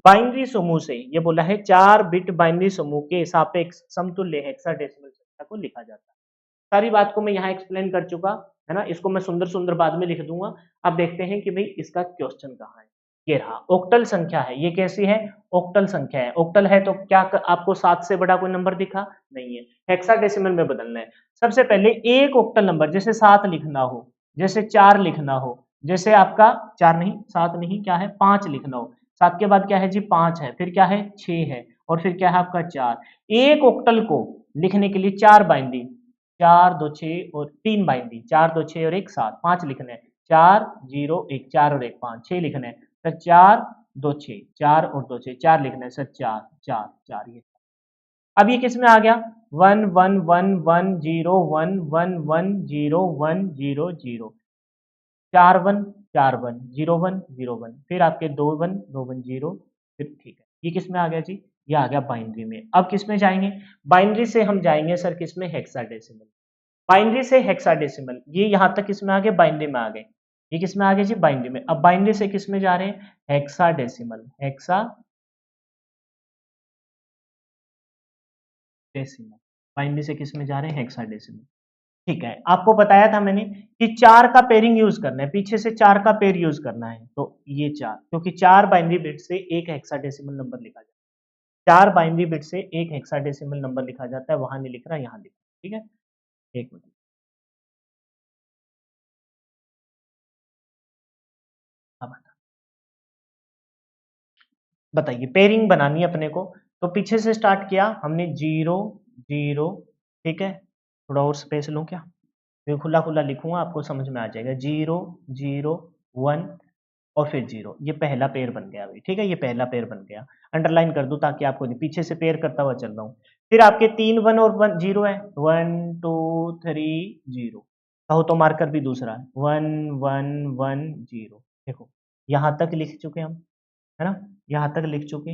बाइनरी समूह से, ये बोला है 4 बिट बाइनरी समूह के सापेक्ष समतुल्य हेक्साडेसिमल संख्या को लिखा जाता है। सारी बात को मैं यहाँ एक्सप्लेन कर चुका है ना, इसको मैं सुंदर सुंदर बाद में लिख दूंगा। अब देखते हैं कि भाई इसका क्वेश्चन कहाँ है। ये रहा, ऑक्टल संख्या है। ये कैसी है? ऑक्टल संख्या है। ऑक्टल है तो क्या आपको 7 से बड़ा कोई नंबर दिखा? नहीं है। हेक्साडेसिमल में बदलना है। सबसे पहले एक ऑक्टल नंबर, जैसे 7 लिखना हो, जैसे 4 लिखना हो, जैसे आपका 4 नहीं, 7 नहीं, क्या है? 5 लिखना हो। 7 के बाद क्या है जी? 5 है, फिर क्या है? 6 है, और फिर क्या है आपका 4। एक ऑक्टल को लिखने के लिए 4 बाइंडिंग, 4 2 6 और 3 बाइंडिंग, 4 2 6 और 1 7, 5 लिखना है। 4 0 1, 4 और 1 5, 6 लिखना है सर। 4 2 6, 4 और 2 6, 4 लिखना है सर। 4 4 4, ये अब ये किस में आ गया? 1 1 1 1 0 1 1 1 0 1 0 0, 4 1 4 1 0 1 0 1, फिर आपके 2 1 2 1 0, फिर ठीक है। ये किस में आ गया जी? ये आ गया बाइनरी में। अब किस में जाएंगे? बाइनरी से हम जाएंगे सर किस में? हेक्साडेसिमल। बाइनरी से हेक्साडेसिमल, ये यहां तक किस में आ गए? बाइनरी में आ गए। ये किस में आ गए जी? बाइनरी में। अब बाइनरी से किस में जा रहे हैं? हेक्साडेसिमल। हेक्साडेसिमल, बाइनरी से किस में जा रहे हैं? हेक्साडेसिमल। ठीक है, आपको बताया था मैंने कि 4 का पेयरिंग यूज करना है, पीछे से 4 का पेयर यूज करना है। तो ये 4, क्योंकि 4 बाइनरी बिट से एक हेक्साडेसिमल नंबर लिखा जाता है। 4 बाइनरी बिट से एक हेक्साडेसिमल नंबर लिखा जाता है, वहां नहीं लिख रहा, यहाँ लिख रहा। ठीक है, एक मिनट। अब बताइए, पेयरिंग बनानी है अपने को, तो पीछे से स्टार्ट किया हमने, 0 0। ठीक है, थोड़ा और स्पेस लूं क्या? मैं खुला खुला लिखूंगा, आपको समझ में आ जाएगा। 0 0 1 और फिर 0, ये पहला पेयर बन गया भाई। ठीक है, ये पहला पेयर बन गया। अंडरलाइन कर दूं ताकि आपको नहीं, पीछे से पेयर करता हुआ चल रहा हूं। फिर आपके 3 1 और 1 0 है, 1 2 3 0। कहो तो मार्कर भी दूसरा 1110। देखो यहाँ तक लिख चुके हम, है ना, यहाँ तक लिख चुके,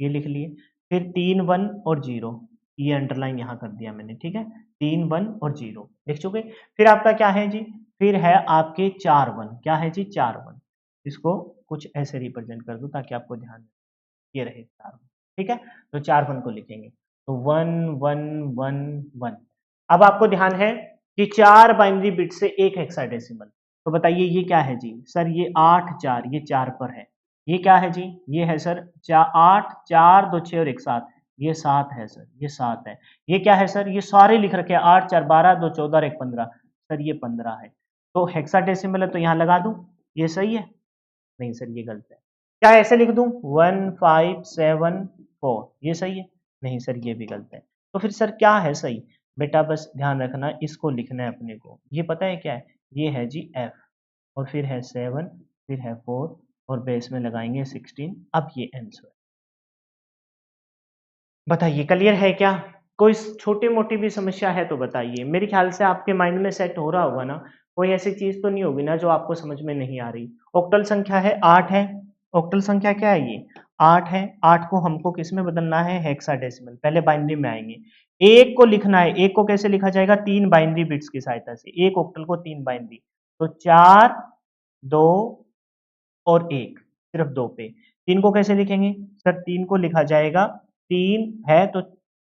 ये लिख लिए। फिर 3 1 और 0, ये अंडरलाइन यहाँ कर दिया मैंने, ठीक है, 3 1 और 0 लिख चुके। फिर आपका क्या है जी, फिर है आपके 4 1, क्या है जी 4 1, इसको कुछ ऐसे रिप्रेजेंट कर दूं ताकि आपको ध्यान में ये रहे 4 1, ठीक है। तो 4 1 को लिखेंगे तो 1 1 1 1। अब आपको ध्यान है कि 4 बाइनरी बिट से एक हेक्साडेसिमल, तो बताइए ये क्या है जी सर, ये 8 4, ये 4 पर है, ये क्या है जी, ये है सर 8 4 2 6 और 1 7, ये 7 है सर, ये 7 है। ये क्या है सर, ये सारे लिख रखे हैं 8 4 12 2 14 और 1 15, सर ये 15 है। तो हेक्साडेसिमल है तो यहाँ लगा दूं, ये सही है, नहीं सर ये गलत है। क्या ऐसे लिख दूं 1574, ये सही है, नहीं सर ये भी गलत है। तो फिर सर क्या है सही, बेटा बस ध्यान रखना, इसको लिखना है अपने को, ये पता है क्या है, ये है जी एफ, और फिर है 7, फिर है 4, और बेस में लगाएंगे 16। अब ये आंसर बताइए क्लियर है क्या, कोई छोटी मोटी भी समस्या है तो बताइए, मेरे ख्याल से आपके माइंड में सेट हो रहा होगा ना, कोई ऐसी चीज तो नहीं होगी ना जो आपको समझ में नहीं आ रही। ऑक्टल संख्या है 8 है, ऑक्टल संख्या क्या है ये 8 है, 8 को हमको किस में बदलना है हेक्साडेसिमल, पहले बाइनरी में आएंगे। एक को लिखना है, एक को कैसे लिखा जाएगा, 3 बाइनरी बिट्स की सहायता से, एक ऑक्टल को 3 बाइनरी, तो 4 2 और 1, सिर्फ 2 पे। 3 को कैसे लिखेंगे सर, 3 को लिखा जाएगा, 3 है तो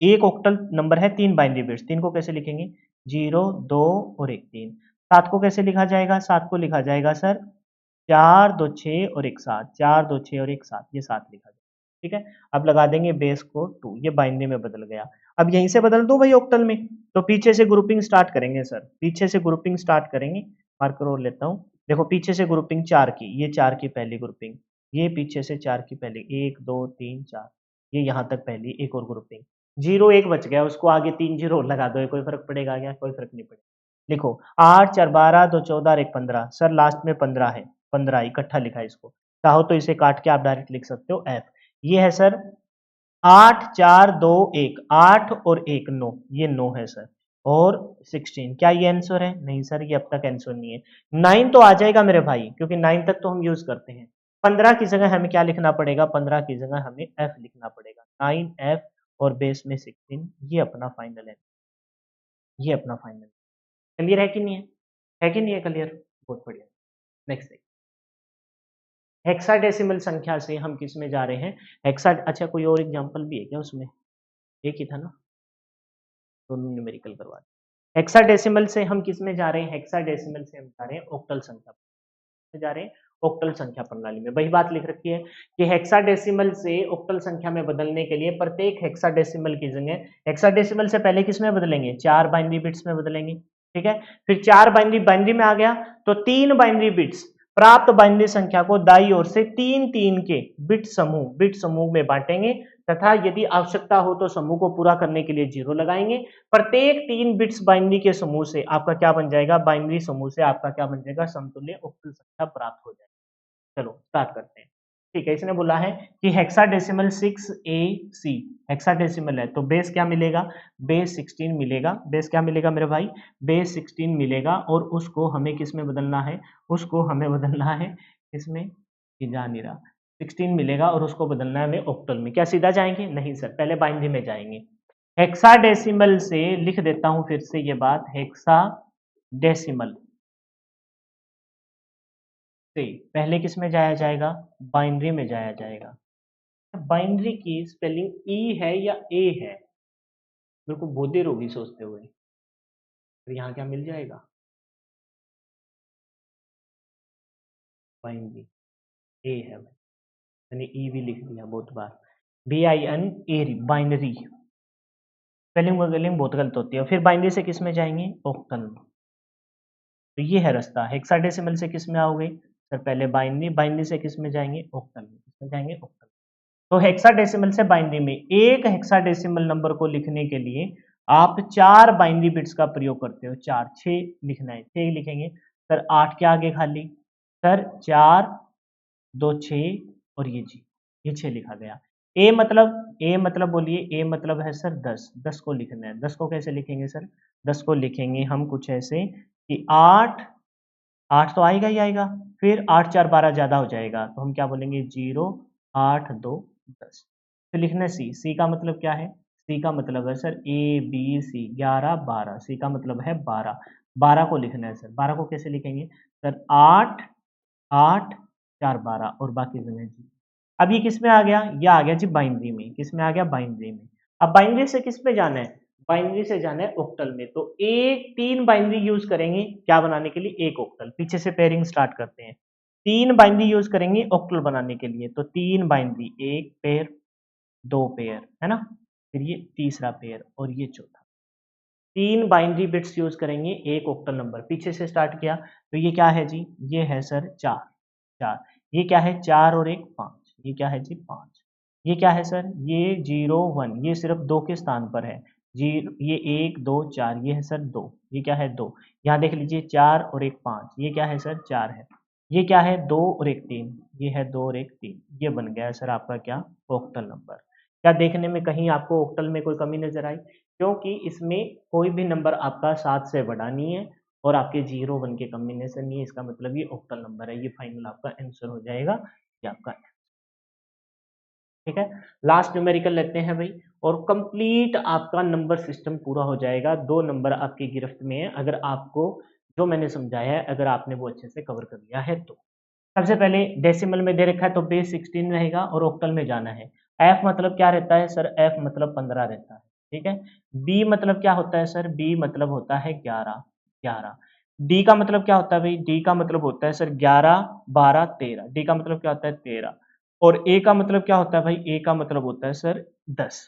एक ऑक्टल नंबर है, 3 बाइनरी बिट्स, 3 को कैसे लिखेंगे 0 2 और 1 3। 7 को कैसे लिखा जाएगा, 7 को लिखा जाएगा सर 4 2 6 और 1 7, 4 2 6 और 1 7, ये 7 लिखा जाएगा, ठीक है। अब लगा देंगे बेस को 2, ये बाइनरी में बदल गया। अब यहीं से बदल दो भाई ऑक्टल में, तो पीछे से ग्रुपिंग स्टार्ट करेंगे सर, पीछे से ग्रुपिंग स्टार्ट करेंगे, मार्कर और लेता हूँ। देखो पीछे से ग्रुपिंग 4 की, ये 4 की पहली ग्रुपिंग, ये पीछे से 4 की पहली 1 2 3 4, ये यहाँ तक पहली एक और ग्रुपिंग। 0 1 बच गया, उसको आगे 3 0 और लगा दो, कोई फर्क पड़ेगा क्या, कोई फर्क नहीं पड़ेगा। लिखो 8 4 12 2 14 और 1 15, सर लास्ट में 15 है, 15 इकट्ठा लिखा है इसको, चाहो तो इसे काट के आप डायरेक्ट लिख सकते हो एफ। ये है सर 8 4 2 1, 8 और 1 9, ये 9 है सर, और 16, क्या ये आंसर है, नहीं सर ये अब तक आंसर नहीं है। 9 तो आ जाएगा मेरे भाई, क्योंकि 9 तक तो हम यूज करते हैं। 15 की जगह हमें क्या लिखना पड़ेगा, 15 की जगह हमें एफ लिखना पड़ेगा, 9 एफ और बेस में 16, ये अपना फाइनल है, ये अपना फाइनल। क्लियर है कि नहीं है, है कि नहीं है क्लियर, बहुत बढ़िया। नेक्स्ट हेक्साडेसिमल संख्या से हम किस में जा रहे हैं, हेक्सा, अच्छा कोई और एग्जांपल भी है क्या उसमें, एक ही था ना, दोनों न्यूमेरिकल करवा दें। हेक्साडेसिमल से हम किस में जा रहे हैं, हेक्साडेसिमल से हम जा रहे हैं ऑक्टल संख्या में जा रहे हैं, ऑक्टल संख्या प्रणाली में। वही बात लिख रखी है कि हेक्साडेसिमल से ऑक्टल संख्या में बदलने के लिए प्रत्येक हेक्साडेसिमल की जगह, हेक्साडेसिमल से पहले किस में बदलेंगे, 4 बाइनरी बिट्स में बदलेंगे, ठीक है। फिर 4 बाइनरी बाइनरी में आ गया, तो 3 बाइनरी बिट्स, प्राप्त बाइनरी संख्या को दाई ओर से 3 3 के बिट समूह में बांटेंगे, तथा यदि आवश्यकता हो तो समूह को पूरा करने के लिए 0 लगाएंगे। प्रत्येक 3 बिट्स बाइनरी के समूह से आपका क्या बन जाएगा, बाइनरी समूह से आपका क्या बन जाएगा, समतुल्य ऑक्टल संख्या प्राप्त हो जाएगी। चलो स्टार्ट करते हैं, ठीक है। इसने बोला है कि हेक्साडेसिमल 6AC, हेक्साडेसिमल है तो बेस क्या मिलेगा, बेस 16 मिलेगा, बेस क्या मिलेगा मेरे भाई, बेस 16 मिलेगा, और उसको हमें किस में बदलना है, उसको हमें बदलना है इसमें, कि जा नहीं रहा, 16 मिलेगा और उसको बदलना है हमें ऑक्टल में। क्या सीधा जाएंगे, नहीं सर पहले बाइनरी में जाएंगे। हेक्साडेसिमल से लिख देता हूं फिर से ये बात, हेक्साडेसिमल से पहले किस में जाया जाएगा, बाइनरी में जाया जाएगा। बाइनरी की स्पेलिंग ई है या ए है, मेरे को बहुत देर होगी सोचते हुए, तो यहाँ क्या मिल जाएगा, बाइनरी ए है भाई, मैंने ई भी लिख दिया बहुत बार, BIN A बाइनरी, स्पेलिंग वगैलिंग बहुत गलत होती है। फिर बाइनरी से किस में जाएंगे, ऑक्टल में, तो ये है रास्ता। हेक्साडेसिमल से किस में आओगे सर, पहले बाइनरी, बाइनरी से किस में जाएंगे, ऑक्टल में, किस में जाएंगे, ऑक्टल। तो हेक्साडेसिमल से बाइनरी में, एक हेक्साडेसिमल नंबर को लिखने के लिए आप 4 बाइनरी बिट्स का प्रयोग करते हो, 4 6 लिखना है, 6 लिखेंगे सर, 8 के आगे खाली, सर 4 2 6 और ये जी, ये 6 लिखा गया। ए मतलब बोलिए, ए मतलब है सर 10, 10 को लिखना है, 10 को कैसे लिखेंगे सर, 10 को लिखेंगे हम कुछ ऐसे, कि 8 8 तो आएगा ही आएगा, फिर 8 4 12 ज़्यादा हो जाएगा, तो हम क्या बोलेंगे 0 8 2 10। फिर लिखना है सी, सी का मतलब क्या है? सी का मतलब है सर ए बी सी 11 12, सी का मतलब है 12, 12 को लिखना है सर, 12 को कैसे लिखेंगे? सर 8 8 4 12 और बाकी जो है जी। अब ये किस में आ गया? ये आ गया जी बाइनरी में, किस में आ गया? बाइनरी में। अब बाइनरी से किस पे जाना है? बाइनरी से जाना है ऑक्टल में, तो एक 3 बाइनरी यूज़ करेंगे क्या बनाने के लिए? एक ऑक्टल। पीछे से पेयरिंग स्टार्ट करते हैं। 3 बाइनरी यूज़ करेंगे ऑक्टल बनाने के लिए, तो 3 बाइनरी, 1 पेयर, 2 पेयर, है ना? फिर ये तीसरा पेयर और ये चौथा। 3 बाइनरी बिट्स यूज़ करेंगे एक ऑक्टल नंबर। पीछे से स्टार्ट किया, तो ये क्या है जी? ये है सर 4, 4। ये क्या है? 4 और 1 5। ये क्या है जी? 5। ये क्या है सर? ये 0 1, ये सिर्फ़ 2 के स्थान पर है। ये 1 2 4, ये है सर 2। ये क्या है? 2। यहाँ देख लीजिए 4 और 1 5। ये क्या है सर? 4 है। ये क्या है? 2 और 1 3। ये है 2 और 1 3। ये बन गया है सर आपका क्या? Octal number. क्या देखने में कहीं आपको ऑक्टल में कोई कमी नज़र आई? क्योंकि इसमें कोई भी नंबर आपका 7 से बड़ा नहीं है और आपके 0 1 के कॉम्बिनेशन नहीं है, इसका मतलब ये ऑक्टल नंबर है। ये फाइनल आपका आंसर हो जाएगा, ये आपका ठीक है। लास्ट न्यूमेरिकल लेते हैं भाई और कंप्लीट आपका नंबर सिस्टम पूरा हो जाएगा। 2 नंबर आपकी गिरफ्त में है अगर आपको जो मैंने समझाया है अगर आपने वो अच्छे से कवर कर लिया है तो। सबसे पहले डेसिमल में दे रखा है तो बेस 16 रहेगा और ऑक्टल में जाना है। एफ मतलब क्या रहता है सर? एफ मतलब 15 रहता है, ठीक है। बी मतलब क्या होता है सर? बी मतलब होता है 11, 11। डी का मतलब क्या होता है भाई? डी का मतलब होता है सर 11 12 13। डी का मतलब क्या होता है? 13। और ए का मतलब क्या होता है भाई? ए का मतलब होता है सर 10।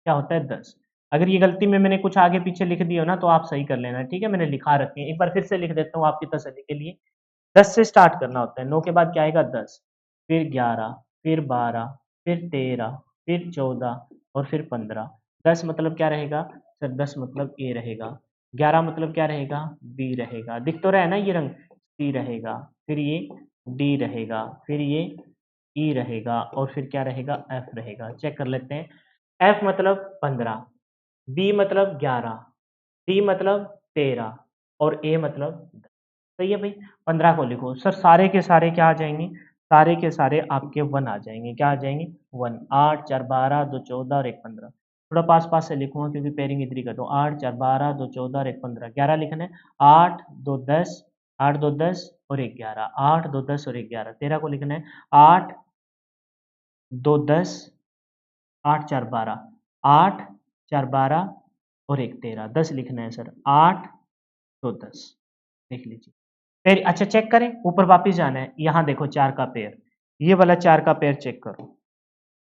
क्या होता है? 10। अगर ये गलती में मैंने कुछ आगे पीछे लिख दिया हो ना तो आप सही कर लेना, ठीक है। मैंने लिखा रखे हैं, एक बार फिर से लिख देता हूँ आपकी तसल्ली के लिए। 10 से स्टार्ट करना होता है, 9 के बाद क्या आएगा? 10, फिर 11, फिर 12, फिर 13, फिर 14 और फिर 15। 10 मतलब क्या रहेगा? सर 10 मतलब ए रहेगा। 11 मतलब क्या रहेगा? बी रहेगा। दिख तो रहा है ना ये रंग? सी रहेगा, फिर ये डी रहेगा, फिर ये ई रहेगा और फिर क्या रहेगा? एफ रहेगा। चेक कर लेते हैं। एफ मतलब 15, बी मतलब 11, डी मतलब 13 और ए मतलब 10। सही है भाई। 15 को लिखो सर, सारे के सारे क्या आ जाएंगे? सारे के सारे आपके 1 आ जाएंगे। क्या आ जाएंगे? 1। 8 4 12 2 14 और 1 15। थोड़ा पास पास से लिखूंगा क्योंकि पेयरिंग इधर ही कर दो। 8 4 12 2 14 और 1 15। 11 लिखना है। 8 2 10, 8 2 10 और 1 11। 8 2 10 और 1 11। 13 को लिखना है। 8 2 10, 8 4 12, 8 4 12 और 1 13। 10 लिखना है सर। 8 2 10 देख लीजिए। फिर अच्छा चेक करें, ऊपर वापस जाना है। यहाँ देखो 4 का पेयर, ये वाला 4 का पेयर चेक करो,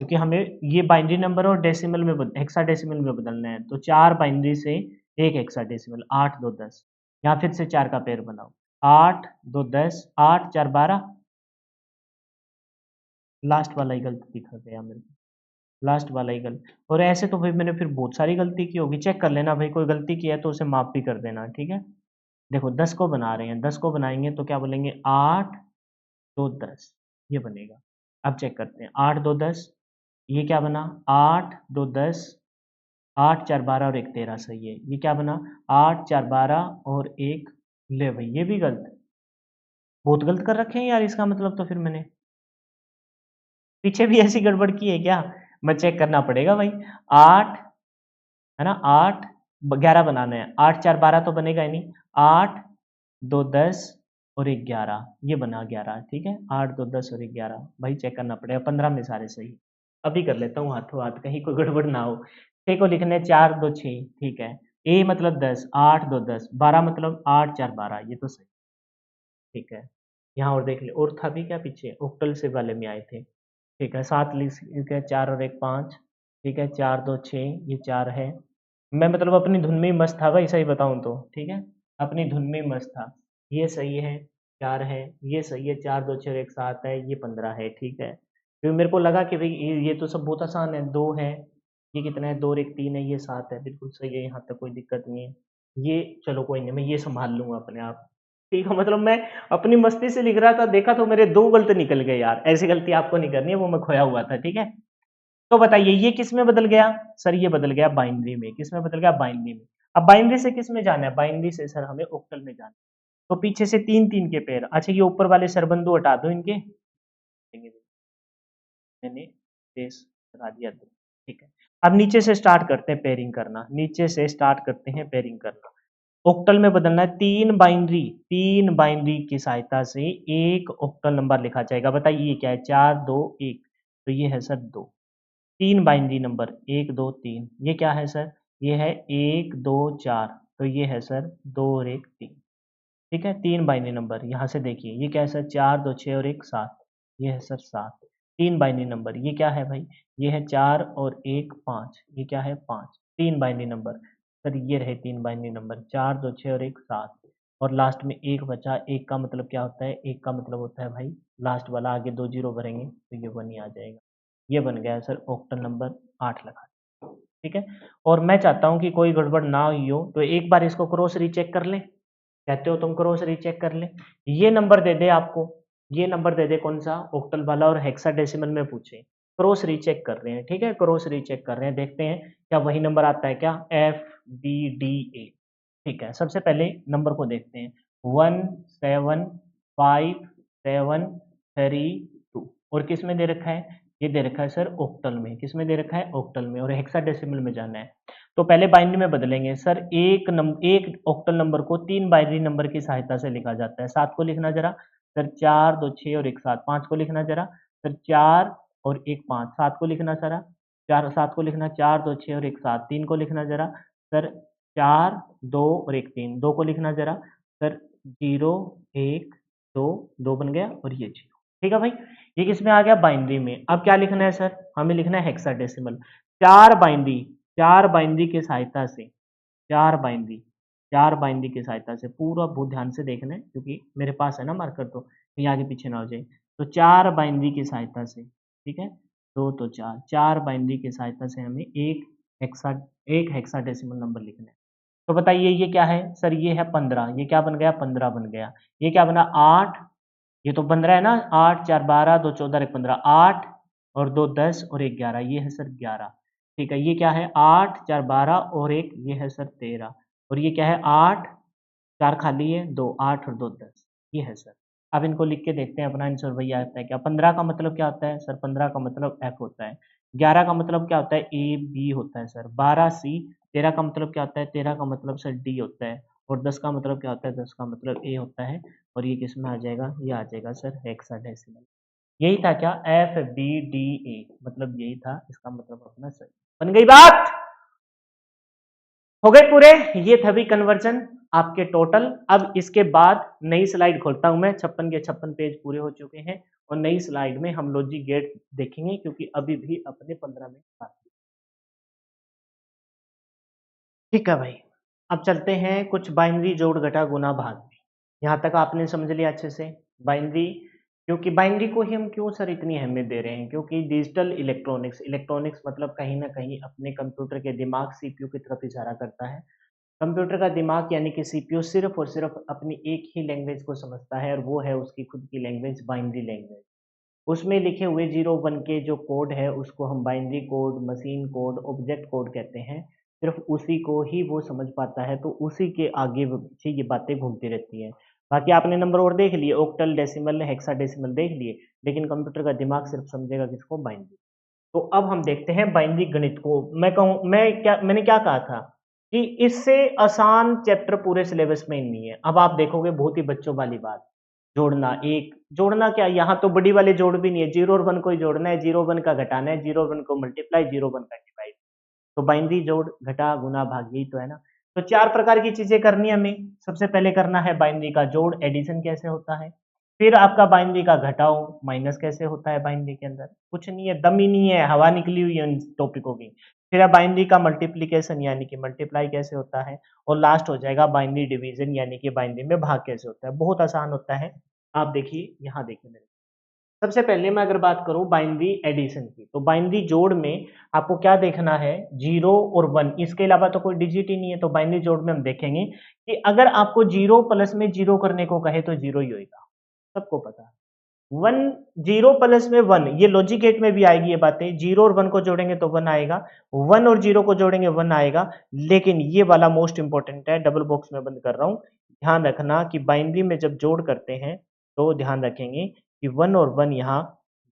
क्योंकि हमें ये बाइनरी नंबर और डेसिमल में हेक्साडेसिमल में बदलना है। तो 4 बाइनरी से 1 हेक्साडेसिमल, 8 2 10। यहाँ फिर से 4 का पेयर बनाओ। 8 2 10, 8 4 12। लास्ट वाला ही गलत दिखा गया मेरे को, लास्ट वाला ही गलत। और ऐसे तो भाई मैंने फिर बहुत सारी गलती की होगी। चेक कर लेना भाई, कोई गलती की है तो उसे माफ भी कर देना, ठीक है। देखो 10 को बना रहे हैं, 10 को बनाएंगे तो क्या बोलेंगे? 8 2 10, ये बनेगा। अब चेक करते हैं। 8 2 10, ये क्या बना? 8 2 10, 8 4 12 और 1 13। सही है। ये क्या बना? 8 4 12 और 1। ले भाई ये भी गलत, बहुत गलत कर रखे हैं यार। इसका मतलब तो फिर मैंने पीछे भी ऐसी गड़बड़ की है क्या? मैं चेक करना पड़ेगा भाई। 8 है ना, 8 11 बनाना है। 8 4 12 तो बनेगा ही नहीं। 8 2 10 और 1 11, ये बना 11, ठीक है। 8 2 10 और 1 11 भाई चेक करना पड़ेगा। 15 में सारे सही। अभी कर लेता हूँ हाथों हाथ, कहीं कोई गड़बड़ ना हो। 6 को लिखने 4 2 6, ठीक है। ए मतलब 10, 8 2 10, 12 मतलब 8 4 12, ये तो सही, ठीक है। यहाँ और देख ले, और था भी क्या पीछे? ऑक्टल से वाले में आए थे, ठीक है। 7 लिख है, 4 और 1 5, ठीक है। 4 2 6, ये 4 है। मैं मतलब अपनी धुन में ही मस्त था भाई, सही बताऊँ तो, ठीक है। अपनी धुन में ही मस्त था। ये सही है, 4 है, ये सही है। 4 2 6 और 1 7 है, ये 15 है, ठीक है। फिर मेरे को लगा कि भाई ये तो सब बहुत आसान है। 2 है, ये कितना है? 2 और 1 3 है, ये 7 है, बिल्कुल सही है। यहाँ तक कोई दिक्कत नहीं है। ये चलो कोई नहीं, मैं ये संभाल लूँगा अपने आप। ठीक है, मतलब मैं अपनी मस्ती से लिख रहा था, देखा तो मेरे 2 गलत निकल गए यार। ऐसी गलती आपको नहीं करनी है, वो मैं खोया हुआ था, ठीक है। तो बताइए ये किस में बदल गया? सर ये बदल गया बाइनरी में। किस में बदल गया? बाइनरी में। अब बाइनरी से किस में जाना है, बाइनरी से सर हमें ऑक्टल में जाना है। तो पीछे से 3 3 के पेयर, अच्छा ये ऊपर वाले सरबंधु हटा दो इनके, मैंने स्पेस लगा दिया दो, ठीक है। अब नीचे से स्टार्ट करते हैं पेयरिंग करना, नीचे से स्टार्ट करते हैं पेयरिंग करना। ऑक्टल में बदलना है, तीन बाइनरी की सहायता से एक ऑक्टल नंबर लिखा जाएगा। बताइए ये क्या है, 4 2 1, तो ये है सर 2। 3 बाइनरी नंबर 1 2 3, ये क्या है सर, ये है 1 2 4, तो ये है सर 2 और 1 3, ठीक है। 3 बाइनरी नंबर यहाँ से देखिए, ये क्या है सर, 4 2 6 और 1 7, ये है सर 7। 3 बाइनरी नंबर, ये क्या है भाई, ये है 4 और 1 5, ये क्या है 5। 3 बाइनरी नंबर सर, ये रहे 3 बाइनरी नंबर, 4 2 6 और 1 7, और लास्ट में 1 बचा। 1 का मतलब क्या होता है, 1 का मतलब होता है भाई लास्ट वाला, आगे 2 जीरो भरेंगे तो ये 1 ही आ जाएगा। ये बन गया सर ऑक्टल नंबर 8 लगा, ठीक है। और मैं चाहता हूँ कि कोई गड़बड़ ना हुई हो, तो एक बार इसको क्रॉस रीचेक कर लें। कहते हो तुम क्रॉस रीचेक कर ले, ये नंबर दे दे आपको, ये नंबर दे दे कौन सा, ऑक्टल वाला, और हेक्साडेसिमल में पूछे, क्रॉस रीचेक कर रहे हैं, ठीक है, क्रॉस रीचेक कर रहे हैं, देखते हैं क्या वही नंबर आता है क्या, FBDA, ठीक है। सबसे पहले नंबर को देखते हैं, 1 7 5 7 3 2, और किस में दे रखा है, ये दे रखा है सर ऑक्टल में, किस में दे रखा है, ऑक्टल में, और हेक्साडेसिमल में जाना है। तो पहले बाइनरी में बदलेंगे सर, एक ऑक्टल नंबर को 3 बाइनरी नंबर की सहायता से लिखा जाता है। 7 को लिखना जरा सर, 4 2 6 और 1 7। 5 को लिखना जरा सर, 4 और 1 5। 7 को लिखना जरा, 4 7 को लिखना, 4 2 6 और 1 7। 3 को लिखना जरा सर, 4 2 और 1 3। 2 को लिखना जरा सर, 0 1 2, 2 बन गया और ये 0, ठीक है भाई। ये किस में आ गया, बाइनरी में। अब क्या लिखना है सर, हमें लिखना है हेक्साडेसिमल। 4 बाइनरी की सहायता से, 4 बाइनरी 4 बाइनरी की सहायता से, पूरा बहुत ध्यान से देखना है क्योंकि मेरे पास है ना मार्कर, तो कहीं आगे पीछे ना हो जाए। तो 4 बाइनरी की सहायता से, ठीक है, 2 तो 4, 4 बाइनरी की सहायता से हमें एक हेक्साडेसिमल नंबर लिखना है। तो बताइए ये क्या है सर, ये है 15, ये क्या बन गया, 15 बन गया। ये क्या बना, 8, ये तो 15 है ना, 8 4 12 2 14 1 15, 8 और 2 10 और 1 11, ये है सर 11, ठीक है। ये क्या है, 8 4 12 और 1, ये है सर 13, और ये क्या है, 8 4 खाली है, 2 8 और 2 10, ये है सर। अब इनको लिख के देखते हैं अपना आंसर वही आता है क्या। 15 का मतलब क्या होता है सर, 15 का मतलब F होता है। 11 का मतलब क्या होता है, AB होता है सर। 12 C। 13 का मतलब क्या होता है, 13 का मतलब सर D होता है। और 10 का मतलब क्या होता है, 10 का मतलब A होता है। और ये किस में आ जाएगा, ये आ जाएगा सर हेक्साडेसिमल। यही था क्या, FBDA, मतलब यही था इसका मतलब अपना सही। बन गई बात, हो गए पूरे। ये था भी कन्वर्जन आपके टोटल। अब इसके बाद नई स्लाइड खोलता हूं मैं, 56 के 56 पेज पूरे हो चुके हैं, और नई स्लाइड में हम लॉजिक गेट देखेंगे क्योंकि अभी भी अपने 15 मिनट बाकी। ठीक है भाई, अब चलते हैं कुछ बाइनरी जोड़ घटा गुना भाग में। यहाँ तक आपने समझ लिया अच्छे से बाइनरी, क्योंकि बाइनरी को ही हम क्यों सर इतनी अहमियत दे रहे हैं, क्योंकि डिजिटल इलेक्ट्रॉनिक्स, इलेक्ट्रॉनिक्स मतलब कहीं ना कहीं अपने कंप्यूटर के दिमाग सीपीयू की तरफ इशारा करता है। कंप्यूटर का दिमाग यानी कि सीपीयू सिर्फ और सिर्फ अपनी एक ही लैंग्वेज को समझता है, और वो है उसकी खुद की लैंग्वेज, बाइनरी लैंग्वेज। उसमें लिखे हुए 0 1 के जो कोड है उसको हम binary code, machine code, object code कहते हैं। सिर्फ उसी को ही वो समझ पाता है, तो उसी के आगे पीछे ये बातें घूमती रहती हैं। बाकी आपने नंबर और देख लिए, ऑक्टल, डेसिमल, हेक्साडेसिमल देख लिए, लेकिन कंप्यूटर का दिमाग सिर्फ समझेगा किसको, बाइनरी। तो अब हम देखते हैं बाइनरी गणित को। मैंने क्या कहा था कि इससे आसान चैप्टर पूरे सिलेबस में ही नहीं है। अब आप देखोगे बहुत ही बच्चों वाली बात, जोड़ना, एक जोड़ना क्या, यहाँ तो बड़ी वाले जोड़ भी नहीं है, 0 और 1 को ही जोड़ना है, 0 1 का घटाना है, 0 1 को मल्टीप्लाई, 0 1 का डिवाइड। तो बाइनरी जोड़ घटा गुना भाग, यही तो है ना। तो 4 प्रकार की चीजें करनी है हमें। सबसे पहले करना है बाइनरी का जोड़, एडिशन कैसे होता है। फिर आपका बाइनरी का घटाओ, माइनस कैसे होता है बाइनरी के अंदर, कुछ नहीं है, दम ही नहीं है, हवा निकली हुई है इन टॉपिकों की। फिर है बाइनरी का मल्टीप्लीकेशन यानी कि मल्टीप्लाई कैसे होता है, और लास्ट हो जाएगा बाइनरी डिवीजन यानी कि बाइनरी में भाग कैसे होता है। बहुत आसान होता है। आप देखिए, यहाँ देखिए मेरे, सबसे पहले मैं अगर बात करूं बाइनरी एडिशन की, तो बाइनरी जोड़ में आपको क्या देखना है, 0 और 1, इसके अलावा तो कोई डिजिट ही नहीं है। तो बाइनरी जोड़ में हम देखेंगे कि अगर आपको 0 प्लस में 0 करने को कहे तो 0 ही होगा, सबको पता है। वन, जीरो प्लस में वन, ये लॉजिक गेट में भी आएगी ये बातें, जीरो और वन को जोड़ेंगे तो वन आएगा, वन और जीरो को जोड़ेंगे वन आएगा। लेकिन ये वाला मोस्ट इंपॉर्टेंट है, डबल बॉक्स में बंद कर रहा हूं, ध्यान रखना कि बाइनरी में जब जोड़ करते हैं तो ध्यान रखेंगे कि वन और वन यहाँ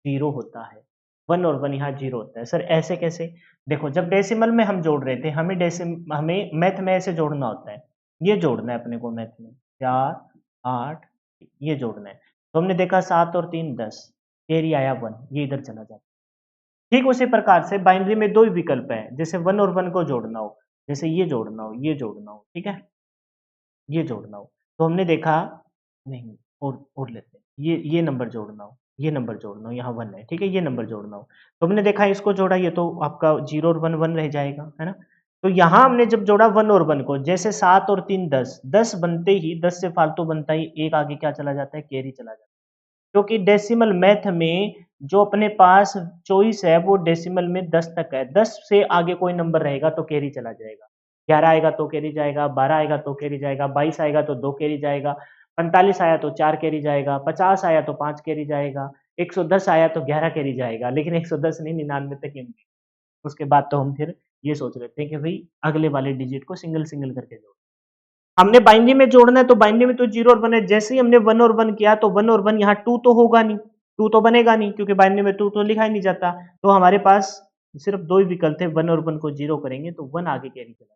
जीरो होता है, वन और वन यहाँ जीरो होता है। सर ऐसे कैसे? देखो, जब डेसिमल में हम जोड़ रहे थे, हमें मैथ में ऐसे जोड़ना होता है, ये जोड़ना है अपने को मैथ में, 4 8, ये जोड़ना है। तो हमने देखा 7 और 3 10, कैरी आया 1, ये इधर चला जाता है। ठीक उसी प्रकार से बाइनरी में दो ही विकल्प है, जैसे 1 और 1 को जोड़ना हो, जैसे ये जोड़ना हो, ये जोड़ना हो, ठीक है, ये जोड़ना हो, तो हमने देखा, नहीं, और लेते हैं, ये नंबर जोड़ना हो, ये नंबर जोड़ना हो, यहाँ 1 है, ठीक है, ये नंबर जोड़ना हो, तो हमने देखा इसको जोड़ा, ये तो आपका 0 और 1 1 रह जाएगा, है ना। तो यहाँ हमने जब जोड़ा 1 और 1 को, जैसे 7 और 3 10, 10 बनते ही, 10 से फालतू बनता ही एक आगे क्या चला जाता है, कैरी चला जाता है। क्योंकि डेसिमल मैथ में जो अपने पास चॉइस है वो डेसिमल में 10 तक है, 10 से आगे कोई नंबर रहेगा तो कैरी चला जाएगा, 11 आएगा तो कैरी जाएगा, 12 आएगा तो कैरी जाएगा, 22 आएगा तो 2 कैरी जाएगा, 45 आया तो 4 कैरी जाएगा, 50 आया तो 5 कैरी जाएगा, 110 आया तो 11 कैरी जाएगा, लेकिन 110 नहीं, 99 तक ही। उसके बाद तो हम फिर ये सोच लेते हैं कि भाई अगले वाले डिजिट को सिंगल सिंगल करके जोड़, हमने बाइनरी में जोड़ना है तो बाइनरी में तो जीरो और वन है, जैसे ही हमने वन और वन किया तो वन और वन यहाँ टू तो होगा नहीं, टू तो बनेगा नहीं, क्योंकि बाइनरी में टू तो लिखा ही नहीं जाता। तो हमारे पास सिर्फ दो ही विकल्प थे, वन और वन को जीरो करेंगे तो वन आगे कैरी चला,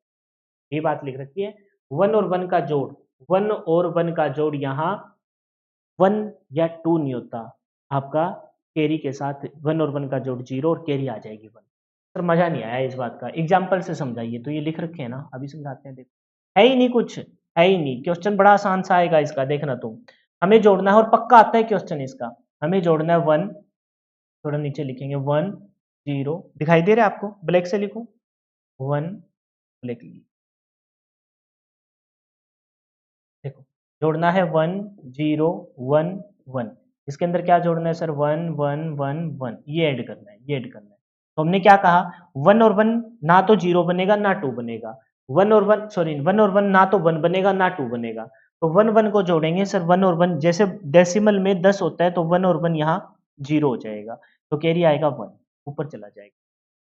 ये बात लिख रखी है। वन और वन का जोड़, वन और वन का जोड़ यहाँ वन या टू नहीं होता, आपका कैरी के साथ वन और वन का जोड़ जीरो और कैरी आ जाएगी वन। सर मजा नहीं आया इस बात का, एग्जाम्पल से समझाइए, तो ये लिख रखे हैं ना, अभी समझाते हैं, देखो है ही नहीं कुछ, है ही नहीं, क्वेश्चन बड़ा आसान सा आएगा इसका, देखना तुम, हमें जोड़ना है और पक्का आता है क्वेश्चन इसका, हमें जोड़ना है वन, थोड़ा नीचे लिखेंगे, वन जीरो, दिखाई दे रहा है आपको, ब्लैक से लिखो, वन, ब्लैक, देखो जोड़ना है वन जीरो वन वन, इसके अंदर क्या जोड़ना है sir, one one one one, ये ऐड करना है, ये ऐड करना है। तो हमने क्या कहा, वन और वन ना तो जीरो बनेगा ना टू बनेगा, वन और वन, सॉरी, वन और वन ना तो वन बनेगा ना टू बनेगा, तो वन वन को जोड़ेंगे सर, वन और वन, जैसे डेसिमल में 10 होता है तो वन और वन यहाँ जीरो हो जाएगा, तो कैरी आएगा वन, ऊपर चला जाएगा,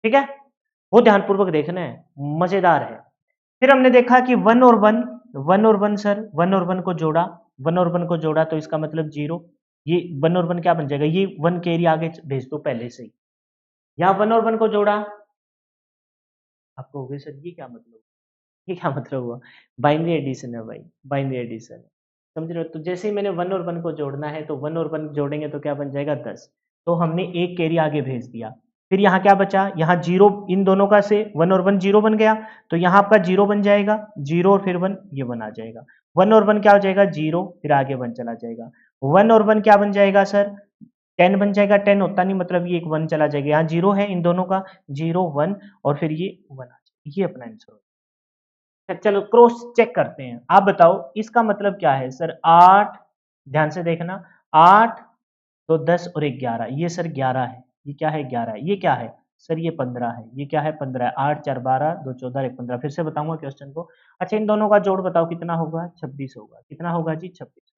ठीक है, वो ध्यानपूर्वक देखना है, मजेदार है। फिर हमने देखा कि वन और वन, वन और वन सर, वन और वन को जोड़ा, वन और वन को जोड़ा तो इसका मतलब जीरो, ये वन और वन क्या बन जाएगा, ये वन कैरी आगे भेज दो पहले से ही, यहाँ वन और वन को जोड़ा, आपको हो गया सर ये क्या मतलब, ये क्या मतलब हुआ, बाइनरी एडिशन है भाई, बाइनरी एडिशन है, समझ रहे हो। तो जैसे ही मैंने वन और वन को जोड़ना है तो वन और वन जोड़ेंगे तो क्या बन जाएगा 10, तो हमने एक कैरी आगे भेज दिया, फिर यहाँ क्या बचा, यहाँ जीरो, इन दोनों का से वन और वन जीरो बन गया, तो यहाँ आपका जीरो बन जाएगा, जीरो और फिर वन, ये वन आ जाएगा, वन और वन क्या हो जाएगा, जीरो, फिर आगे वन चला जाएगा, वन और वन क्या बन जाएगा सर, 10 बन जाएगा, 10 होता नहीं, मतलब ये एक वन चला जाएगा, यहाँ जीरो है इन दोनों का, जीरो वन, और फिर ये वन आ जाएगा, ये अपना आंसर। चलो क्रॉस चेक करते हैं, आप बताओ इसका मतलब क्या है सर, 8, ध्यान से देखना, 8 तो 10 और एक 11, ये सर 11 है, ये क्या है 11 है, ये क्या है सर, ये 15 है, ये क्या है 15 है, 8 4 12 2 14 1 15, फिर से बताऊंगा क्वेश्चन को। अच्छा इन दोनों का जोड़ बताओ कितना होगा, 26 होगा, कितना होगा जी 26,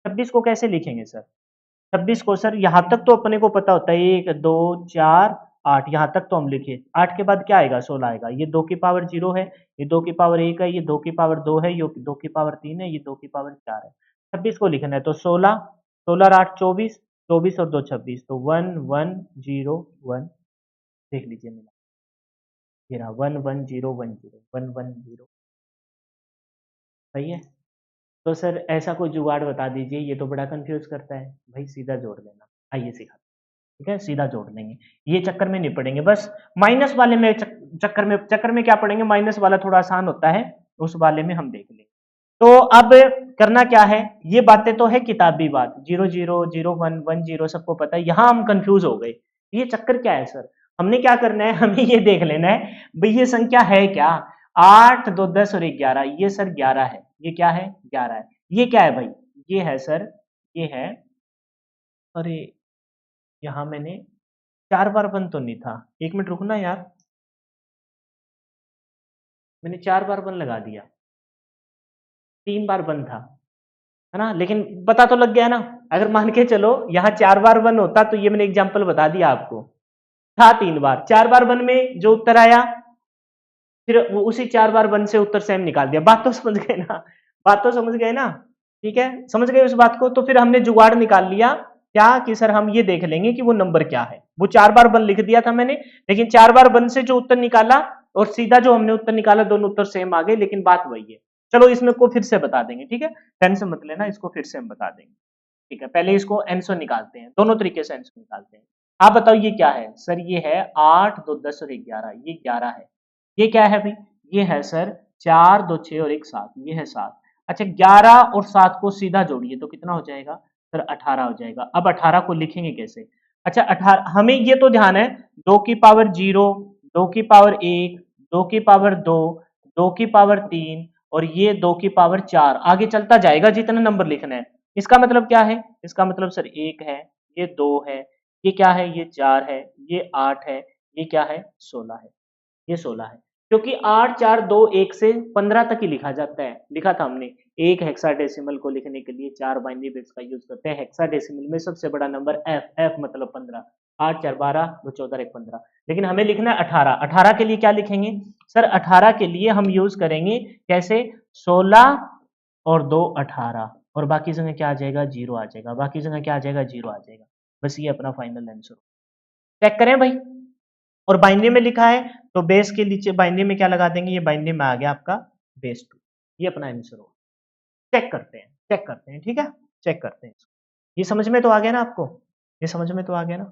26 को कैसे लिखेंगे सर, 26 को सर यहाँ तक तो अपने को पता होता है, 1 2 4 8, यहाँ तक तो हम लिखे, 8 के बाद क्या आएगा, 16 आएगा, ये 2 की पावर 0 है, ये 2 की पावर 1 है, ये 2 की पावर 2 है, ये 2 की पावर 3 है, ये 2 की पावर 4 है, 26 को लिखना है तो 16, 16 और 8 24, 24 और 2 26, तो 1 1 0 1, देख लीजिए मिला, ये रहा 1 1 0 1 0 1 1 0, सही है। तो सर ऐसा कोई जुगाड़ बता दीजिए, ये तो बड़ा कंफ्यूज करता है भाई, सीधा जोड़ देना, आइए सिखा, ठीक है, सीधा जोड़ देंगे, ये चक्कर में नहीं पड़ेंगे, बस माइनस वाले में चक्कर में क्या पड़ेंगे, माइनस वाला थोड़ा आसान होता है, उस वाले में हम देख लेंगे। तो अब करना क्या है, ये बातें तो है किताबी बात, 0 0 0 1 1 0 सबको पता है, यहां हम कंफ्यूज हो गए, ये चक्कर क्या है सर, हमने क्या करना है, हमें ये देख लेना है भाई ये संख्या है क्या, 8 2 10 और 1 11, ये सर 11 है, ये क्या है 11 है, ये क्या है भाई, ये है सर, ये है, अरे यहाँ मैंने 4 बार बंद तो नहीं था, 1 मिनट रुकना यार, मैंने 4 बार बंद लगा दिया, 3 बार बंद था, है ना, लेकिन पता तो लग गया ना, अगर मान के चलो यहाँ 4 बार 1 होता तो ये मैंने एग्जांपल बता दिया आपको, था 3 बार, 4 बार 1 में जो उत्तर आया फिर वो उसी 4 बार 1 से उत्तर सेम निकाल दिया। बात तो समझ गए ना, बात तो समझ गए ना, ठीक है, समझ गए उस बात को। तो फिर हमने जुगाड़ निकाल लिया क्या कि सर हम ये देख लेंगे कि वो नंबर क्या है। वो 4 बार 1 लिख दिया था मैंने, लेकिन 4 बार 1 से जो उत्तर निकाला और सीधा जो हमने उत्तर निकाला दोनों उत्तर सेम आ गए, लेकिन बात वही है। चलो इसमें को फिर से बता देंगे, ठीक है, टेंशन मत लेना, इसको फिर से हम बता देंगे, ठीक है। पहले इसको आंसर निकालते हैं, दोनों तरीके से आंसर निकालते हैं। आप बताओ ये क्या है सर? ये है 8 2 10 और 11, ये 11 है। ये क्या है भाई? ये है सर 4 2 6 और 1 7, ये है 7। अच्छा 11 और 7 को सीधा जोड़िए तो कितना हो जाएगा सर? 18 हो जाएगा। अब 18 को लिखेंगे कैसे? अच्छा 18 हमें ये तो ध्यान है 2 की पावर 0, 2 की पावर 1, 2 की पावर 2, 2 की पावर 3 और ये 2 की पावर 4 आगे चलता जाएगा जितने नंबर लिखना है। इसका मतलब क्या है? इसका मतलब सर 1 है, ये 2 है, ये क्या है? ये 4 है, ये 8 है, ये क्या है? 16 है, ये 16 है। क्योंकि 8 4 2 1 से 15 तक ही लिखा जाता है। लिखा था हमने, एक हेक्साडेसिमल को लिखने के लिए 4 बाइनरी बिट्स का यूज करते हैं। हेक्साडेसिमल में सबसे बड़ा नंबर एफ, एफ मतलब 15, 8 4 12 2 14 1 15। लेकिन हमें लिखना है 18। 18 के लिए क्या लिखेंगे सर? 18 के लिए हम यूज करेंगे कैसे? 16 और 2 18 और बाकी जगह क्या आ जाएगा? 0 आ जाएगा। बाकी जगह क्या आ जाएगा? 0 आ जाएगा। बस ये अपना फाइनल आंसर। चेक करें भाई। और बाइनरी में लिखा है तो बेस के नीचे बाइनरी में क्या लगा देंगे? ये बाइनरी में आ गया आपका बेस 2। ये अपना आंसर होगा। चेक करते हैं, चेक करते हैं, ठीक है, चेक करते हैं। ये समझ में तो आ गया ना आपको? ये समझ में तो आ गया ना?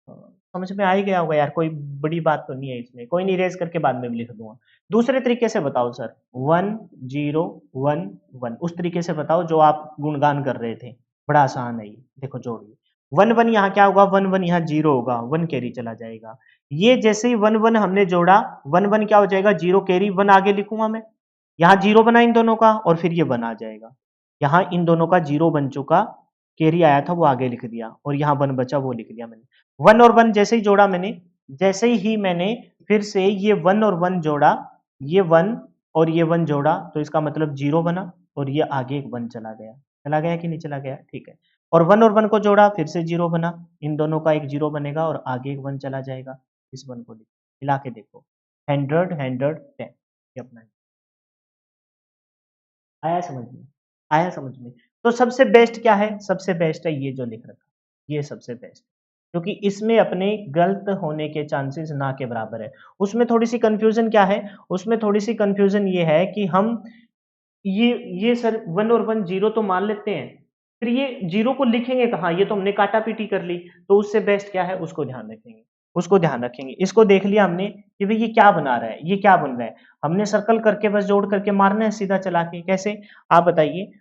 समझ में आ ही गया होगा यार, कोई बड़ी बात तो नहीं है इसमें। कोई नहीं, रेज करके बाद में भी लिख दूंगा। दूसरे तरीके से बताओ सर, 1 0 1 1 उस तरीके से बताओ जो आप गुणगान कर रहे थे। बड़ा आसान है ये, देखो जोड़िए। 1 1 यहाँ क्या होगा? 1 1 यहाँ 0 होगा, 1 कैरी चला जाएगा। ये जैसे ही 1 1 हमने जोड़ा, 1 1 क्या हो जाएगा? 0 कैरी, 1 आगे लिखूंगा मैं। यहाँ 0 बना इन दोनों का और फिर ये 1 आ जाएगा। यहाँ इन दोनों का 0 बन चुका, कैरी आया था वो आगे लिख दिया और यहाँ 1 बचा वो लिख दिया मैंने। 1 और 1 जैसे ही जोड़ा मैंने, जैसे ही मैंने फिर से ये 1 और 1 जोड़ा, ये 1 और ये 1 जोड़ा तो इसका मतलब 0 बना और ये आगे एक 1 चला गया। चला गया कि नहीं चला गया? ठीक है। और 1 और 1 को जोड़ा फिर से 0 बना, इन दोनों का एक 0 बनेगा और आगे एक 1 चला जाएगा। इस 1 को मिला के देखो, 100 100 10। ये अपना आया समझ में? आया समझ में? तो सबसे बेस्ट क्या है? सबसे बेस्ट है ये जो लिख रखा, ये सबसे बेस्ट, क्योंकि इसमें अपने गलत होने के चांसेस ना के बराबर है। उसमें थोड़ी सी कंफ्यूजन क्या है? उसमें थोड़ी सी कंफ्यूजन ये है कि हम ये सर 1 और 1 0 तो मान लेते हैं, फिर ये 0 को लिखेंगे कहाँ? ये तो हमने काटा-पीटी कर ली, तो उससे बेस्ट क्या है? उसको ध्यान रखेंगे, उसको ध्यान रखेंगे। इसको देख लिया हमने कि भई ये क्या बना रहा है, ये क्या बन रहा है? हमने सर्कल करके बस जोड़ करके मारना है सीधा चला के, कैसे? आप बताइए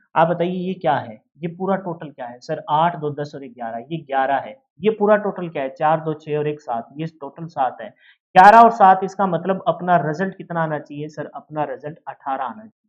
ये क्या है? ये पूरा टोटल क्या है? सर 8 2 10 और 11, ये 11 है। ये पूरा टोटल क्या है? 4 2 6 और 1 7, ये टोटल 7 है। 11 और 7 इसका मतलब अपना रिजल्ट कितना आना चाहिए? सर अपना रिजल्ट 18 आना चाहिए।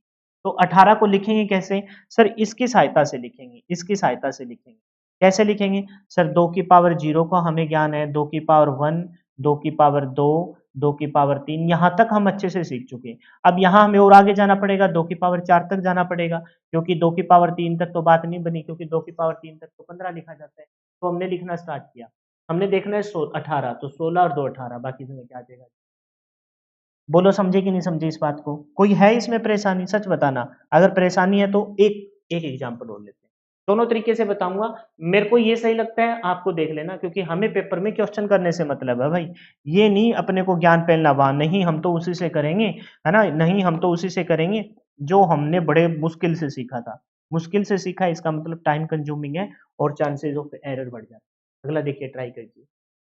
तो 18 को लिखेंगे कैसे? सर इसकी सहायता से लिखेंगे, इसकी सहायता से लिखेंगे। कैसे लिखेंगे? सर 2 की पावर 0 का हमें ज्ञान है, 2 की पावर 1, 2 की पावर 2, 2 की पावर 3, यहाँ तक हम अच्छे से सीख चुके हैं। अब यहाँ हमें और आगे जाना पड़ेगा, 2 की पावर 4 तक जाना पड़ेगा, क्योंकि 2 की पावर 3 तक तो बात नहीं बनी, क्योंकि 2 की पावर 3 तक तो 15 लिखा जाता है। तो हमने लिखना स्टार्ट किया। हमने देखना है 18, तो 16 और 2 18, बाकी समय क्या आ जाएगा? बोलो समझे कि नहीं समझे इस बात को? कोई है इसमें परेशानी? सच बताना। अगर परेशानी है तो एक एक एग्जांपल और लेते हैं। दोनों तरीके से बताऊंगा। मेरे को ये सही लगता है, आपको देख लेना, क्योंकि हमें पेपर में क्वेश्चन करने से मतलब है भाई। ये नहीं अपने को ज्ञान फैलना वहां, नहीं हम तो उसी से करेंगे, है ना? नहीं हम तो उसी से करेंगे जो हमने बड़े मुश्किल से सीखा था। मुश्किल से सीखा इसका मतलब टाइम कंज्यूमिंग है और चांसेस ऑफ एरर बढ़ जाते हैं। अगला देखिए, ट्राई करिए।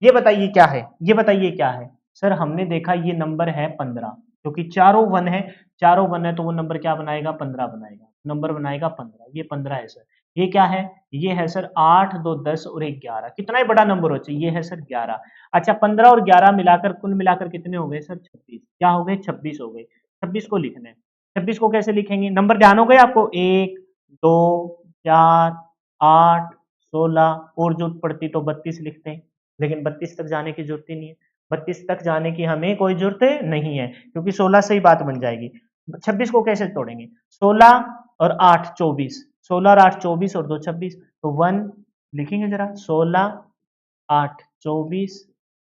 ये बताइए क्या है? ये बताइए क्या है? सर हमने देखा ये नंबर है 15, क्योंकि चारों 1 है, चारों 1 है तो वो नंबर क्या बनाएगा? 15 बनाएगा, नंबर बनाएगा 15। ये 15 है सर। ये क्या है? ये है सर 8 2 10 और 1 11। कितना ही बड़ा नंबर हो चाहिए? ये है सर 11। अच्छा 15 और 11 मिलाकर कुल मिलाकर कितने हो गए सर? 26। क्या हो गए? 26 हो गए। 26 को लिखना है। 26 को कैसे लिखेंगे? नंबर ध्यान हो गए आपको? 1 2 4 8 16 और जो पड़ती तो 32 लिखते हैं, लेकिन 32 तक जाने की जरूरत ही नहीं है। 32 तक जाने की हमें कोई जरूरत नहीं है, क्योंकि 16 से ही बात बन जाएगी। 26 को कैसे तोड़ेंगे? 16 और 8 24, 16 और 8 24 और 2 26, तो 1 लिखेंगे जरा, 16 8 24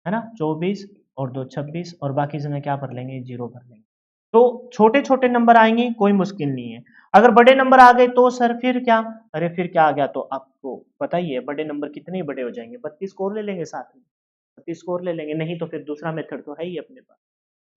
है ना, 24 और 2 26 और बाकी जगह क्या भर लेंगे, जीरो भर लेंगे। तो छोटे छोटे नंबर आएंगे, कोई मुश्किल नहीं है। अगर बड़े नंबर आ गए तो सर फिर क्या, अरे फिर क्या आ गया, तो आपको पता ही है बड़े नंबर कितने बड़े हो जाएंगे, 32 को और ले लेंगे साथ में, 32 को और ले लेंगे, नहीं तो फिर दूसरा मेथड तो है ही अपने पास।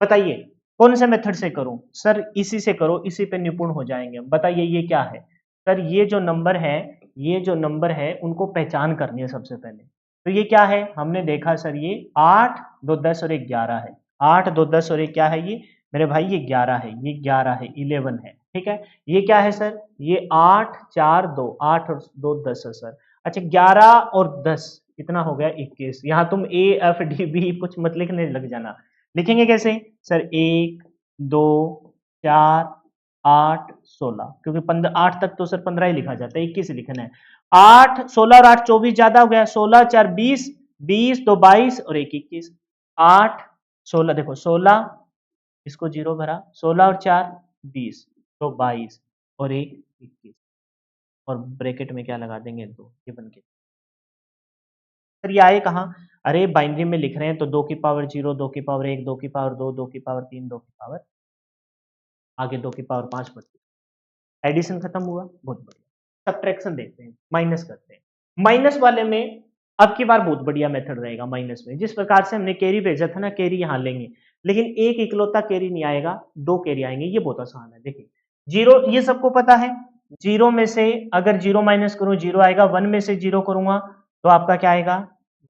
बताइए कौन से मेथड से करूं, सर इसी से करो, इसी पे निपुण हो जाएंगे हम। बताइए ये क्या है, सर ये जो नंबर है, ये जो नंबर है उनको पहचान करनी है सबसे पहले। तो ये क्या है, हमने देखा सर ये 8 2 10 और 1 11 है, 8 2 10 और 1 क्या है ये मेरे भाई, ये 11 है, ये 11 है, 11 है, ठीक है। ये क्या है सर, ये 8 4 2, 8 और 2 10 है सर। अच्छा 11 और 10 कितना हो गया, 21। यहाँ तुम ए एफ डी बी कुछ मत लिखने लग जाना, लिखेंगे कैसे सर, 1 2 4 8 16, क्योंकि 15 8 तक तो सर 15 ही लिखा जाता है, 21 लिखना है। 8 16 और 8 24 ज्यादा हो गया, 16 4 20, 20 2 22 और 1 21, 8 16, देखो 16 इसको जीरो भरा, 16 और 4 20, तो 22 और 1 21 और ब्रैकेट में क्या लगा देंगे, 2, ये बन के सर ये आए कहाँ, अरे बाइनरी में लिख रहे हैं तो 2 की पावर 0, 2 की पावर 1, 2 की पावर 2, 2 की पावर 3, 2 की पावर आगे 2 की पावर 5 बची। एडिशन खत्म हुआ, बहुत बढ़िया। सब्ट्रैक्शन देखते हैं, माइनस करते हैं। माइनस वाले में अब की बार बहुत बढ़िया मेथड रहेगा माइनस में, जिस प्रकार से हमने कैरी भेजा था ना, कैरी यहाँ लेंगे, लेकिन एक इकलौता कैरी नहीं आएगा, 2 कैरी आएंगे, ये बहुत आसान है। देखिए जीरो ये सबको पता है, जीरो में से अगर जीरो माइनस करूं जीरो आएगा, 1 में से जीरो करूंगा तो आपका क्या आएगा,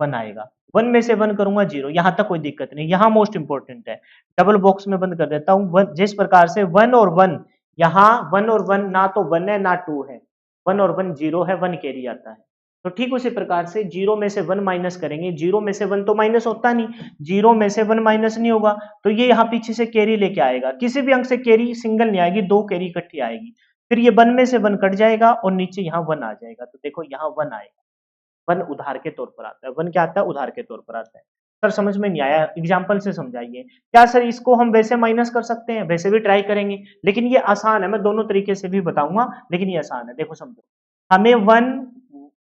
1 आएगा, 1 में से 1 करूंगा जीरो, यहां तक कोई दिक्कत नहीं। यहां मोस्ट इंपॉर्टेंट है, डबल बॉक्स में बंद कर देता हूं, जिस प्रकार से 1 और 1, यहाँ 1 और 1 ना तो 1 है ना 2 है, 1 और 1 जीरो है, 1 कैरी आता है। तो ठीक उसी प्रकार से जीरो में से 1 माइनस करेंगे, जीरो में से 1 तो माइनस होता नहीं, जीरो में से 1 माइनस नहीं होगा, तो ये यहाँ पीछे से कैरी लेके आएगा, किसी भी अंक से कैरी सिंगल नहीं आएगी, 2 कैरी इकट्ठी आएगी, फिर ये 1 में से 1 कट जाएगा और नीचे यहाँ 1 आ जाएगा। तो देखो यहाँ 1 आएगा, 1 उधार के तौर पर आता है, 1 क्या आता है, उधार के तौर पर आता है। सर समझ में नहीं आया, एग्जाम्पल से समझाइए। क्या सर इसको हम वैसे माइनस कर सकते हैं, वैसे भी ट्राई करेंगे, लेकिन ये आसान है, मैं दोनों तरीके से भी बताऊंगा, लेकिन ये आसान है। देखो समझो, हमें 1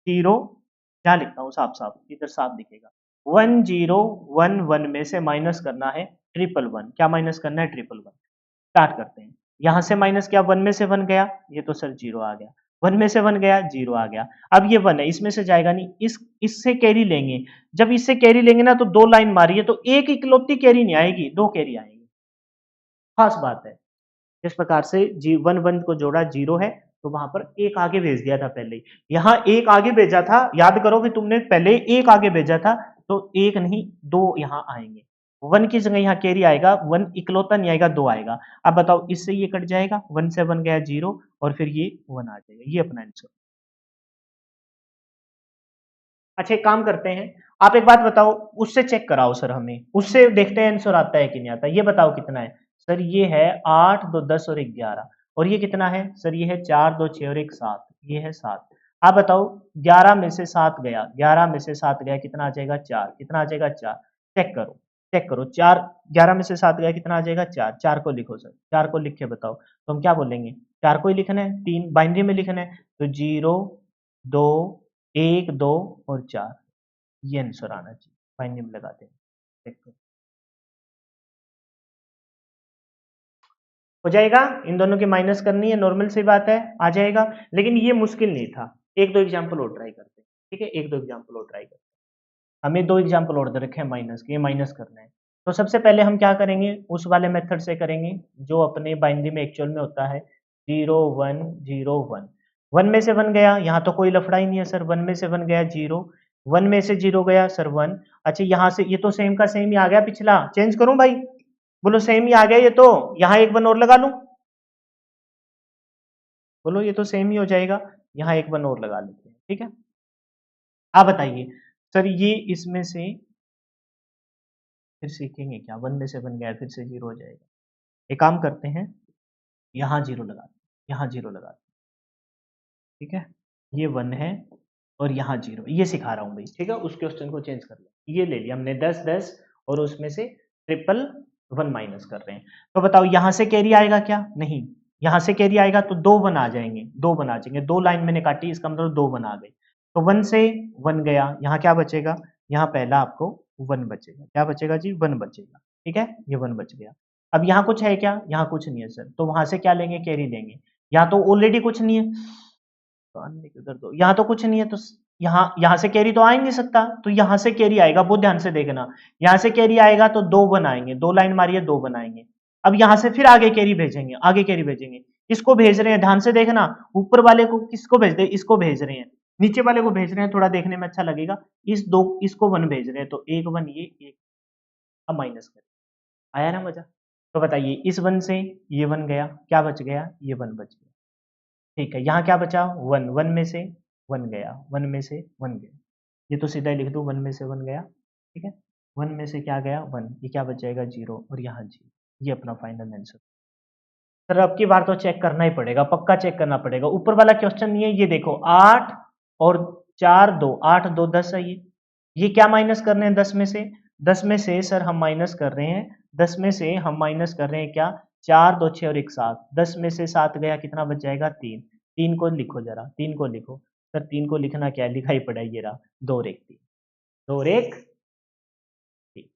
0 क्या लिखता हूँ, साफ साफ इधर साफ दिखेगा, 1 0 1 1 में से माइनस करना है ट्रिपल 1, क्या माइनस करना है, ट्रिपल 1। स्टार्ट करते हैं, यहां से माइनस किया, 1 में से 1 गया, ये तो सर जीरो आ गया, 1 में से 1 गया, जीरो आ गया। अब ये 1 है, इसमें से जाएगा नहीं, इससे कैरी लेंगे, जब इससे कैरी लेंगे ना तो 2 लाइन मारी है, तो एक इकलौती कैरी नहीं आएगी, 2 कैरी आएगी, खास बात है। इस प्रकार से जी 1 1 को जोड़ा, जीरो है, तो वहां पर एक आगे भेज दिया था पहले ही, यहाँ एक आगे भेजा था, याद करो कि तुमने पहले एक आगे भेजा था, तो एक नहीं 2 यहाँ आएंगे, 1 की जगह यहाँ कैरी आएगा, 1 इकलौता नहीं आएगा, 2 आएगा। अब बताओ इससे ये कट जाएगा, 1 से 1 गया जीरो और फिर ये 1 आ जाएगा, ये अपना आंसर। अच्छा एक काम करते हैं, आप एक बात बताओ, उससे चेक कराओ सर, हमें उससे देखते हैं आंसर आता है कि नहीं आता। ये बताओ कितना है सर, ये है 8 2 10 और 1 11, और ये कितना है सर, ये है 4 2 6 और 1 7, ये है 7। आप बताओ 11 में से 7 गया, 11 में से 7 गया, कितना आ जाएगा, 4, कितना आ जाएगा, 4। चेक करो, चेक करो, 4 11 में से 7 गया, कितना आ जाएगा, 4। 4 को लिखो सर, 4 को लिख के बताओ, तो हम क्या बोलेंगे, 4 को ही लिखना है, 3 बाइनरी में लिखना है, तो 0 2 1 2 और 4, ये आंसर आना चाहिए, बाइनरी में लगाते हैं, देखो हो जाएगा। इन दोनों की माइनस करनी है, नॉर्मल सी बात है, आ जाएगा, लेकिन ये मुश्किल नहीं था। एक दो एग्जाम्पल और ट्राई करते हैं, ठीक है, एक दो एग्जाम्पल और ट्राई करते हैं। हमें 2 एग्जाम्पल और दे रखे हैं माइनस के, ये माइनस करना है। तो सबसे पहले हम क्या करेंगे, उस वाले मेथड से करेंगे जो अपने बाइनरी में एक्चुअल में होता है, 0 1 0 1। 1 में से 1 गया, यहाँ तो कोई लफड़ा ही नहीं है सर, 1 में से 1 गया जीरो, 1 में से 0 गया सर 1। अच्छा यहाँ से ये तो सेम का सेम ही आ गया, पिछला चेंज करूं भाई, बोलो सेम ही आ गया ये तो, यहाँ एक 1 और लगा लूं, बोलो ये तो सेम ही हो जाएगा, यहाँ एक 1 और लगा लेते हैं, ठीक है। आप बताइए सर, ये इसमें से फिर सीखेंगे क्या, 1 में से 1 गया फिर से जीरो हो जाएगा। एक काम करते हैं, यहाँ जीरो लगा, यहाँ जीरो लगा, ठीक है, ये 1 है और यहाँ जीरो, ये सिखा रहा हूँ भाई, ठीक है, उस क्वेश्चन को चेंज कर लिया, ये ले लिया हमने 10 10 और उसमें से ट्रिपल 1 माइनस कर रहे हैं। तो बताओ यहाँ से कैरी आएगा क्या, नहीं, यहाँ से कैरी आएगा तो 2 1 आ जाएंगे, 2 1 आ जाएंगे, 2 लाइन मैंने काटी, इसका मतलब 2 1 आ गए। तो 1 से 1 गया, यहाँ क्या बचेगा, यहाँ पहला आपको 1 बचेगा, क्या बचेगा जी, 1 बचेगा, ठीक है, ये 1 बच गया। अब यहाँ कुछ है क्या, यहाँ कुछ नहीं है सर, तो वहां से क्या लेंगे, कैरी लेंगे। यहाँ तो ऑलरेडी कुछ नहीं है, तो अन्य उधर दो, यहाँ तो कुछ नहीं है, तो यहाँ यहाँ से कैरी तो आ ही नहीं सकता, तो यहाँ से कैरी आएगा, बहुत ध्यान से देखना, यहाँ से कैरी आएगा तो 2 बनाएंगे, 2 लाइन मारिए, 2 बनाएंगे। अब यहाँ से फिर आगे कैरी भेजेंगे, आगे कैरी भेजेंगे, किसको भेज रहे हैं, ध्यान से देखना, ऊपर वाले को किसको भेज दे, इसको भेज रहे हैं, नीचे वाले को भेज रहे हैं, थोड़ा देखने में अच्छा लगेगा, इस दो इसको 1 भेज रहे हैं, तो 1 1 ये 1, अब माइनस कर, आया ना मजा। तो बताइए इस 1 से ये 1 गया, क्या बच गया, ये 1 बच गया, ठीक है, यहाँ क्या बचा, 1 1 में से 1 गया, 1 में से 1 गया, ये तो सीधा ही लिख दूं, 1 में से 1 गया, ठीक है, 1 में से क्या गया, 1, ये क्या बच जाएगा, 0, और यहाँ 0, ये अपना फाइनल आंसर। सर अब की बार तो चेक करना ही पड़ेगा, पक्का चेक करना पड़ेगा, ऊपर वाला क्वेश्चन नहीं है, ये देखो 8 और 4 2, 8 2 10 है, ये क्या माइनस कर रहे हैं 10 में से, 10 में से सर हम माइनस कर रहे हैं, 10 में से हम माइनस कर रहे हैं क्या, 4 2 6 और 1 7, 10 में से 7 गया, कितना बच जाएगा, 3, 3 को लिखो जरा, 3 को लिखो, सर 3 को लिखना क्या है, लिखा ही पड़ा है, ये रहा 2 और 1 3, 2 और 1 3,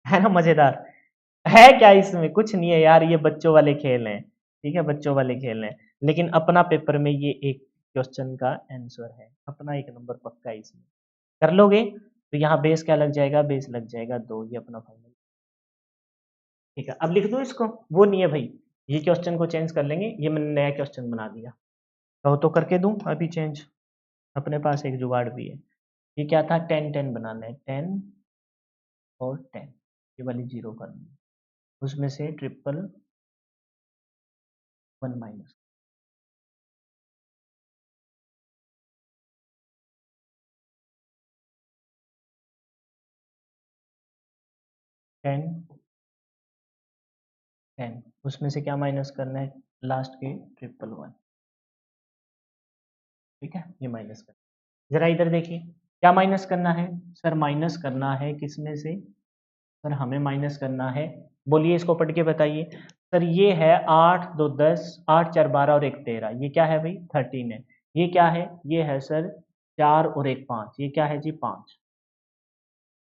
है ना मजेदार, है क्या इसमें, कुछ नहीं है यार, ये बच्चों वाले खेल हैं, ठीक है, बच्चों वाले खेल हैं, लेकिन अपना पेपर में ये एक क्वेश्चन का आंसर है, अपना 1 नंबर पक्का है इसमें, कर लोगे, तो यहाँ बेस क्या लग जाएगा, बेस लग जाएगा 2, ये अपना फाइनल, ठीक है, अब लिख दूं इसको, वो नहीं है भाई, ये क्वेश्चन को चेंज कर लेंगे, ये मैंने नया क्वेश्चन बना दिया, कहो तो करके दूं अभी चेंज, अपने पास एक जुगाड़ भी है, ये क्या था, 10 10 बनाना है, 10 और 10, ये वाली 0 करनी है, उसमें से 1 माइनस, 10 10, उसमें से क्या माइनस करना है, लास्ट के 1 ठीक है, ये माइनस कर, जरा इधर देखिए, क्या माइनस करना है, सर माइनस करना है किसमें से, सर हमें माइनस करना है, बोलिए इसको पढ़ के बताइए, सर ये है 8 2 10, 8 4 12 और 1 13, ये क्या है भाई, 13 है, ये क्या है, ये है सर 4 और 1 5, ये क्या है जी 5,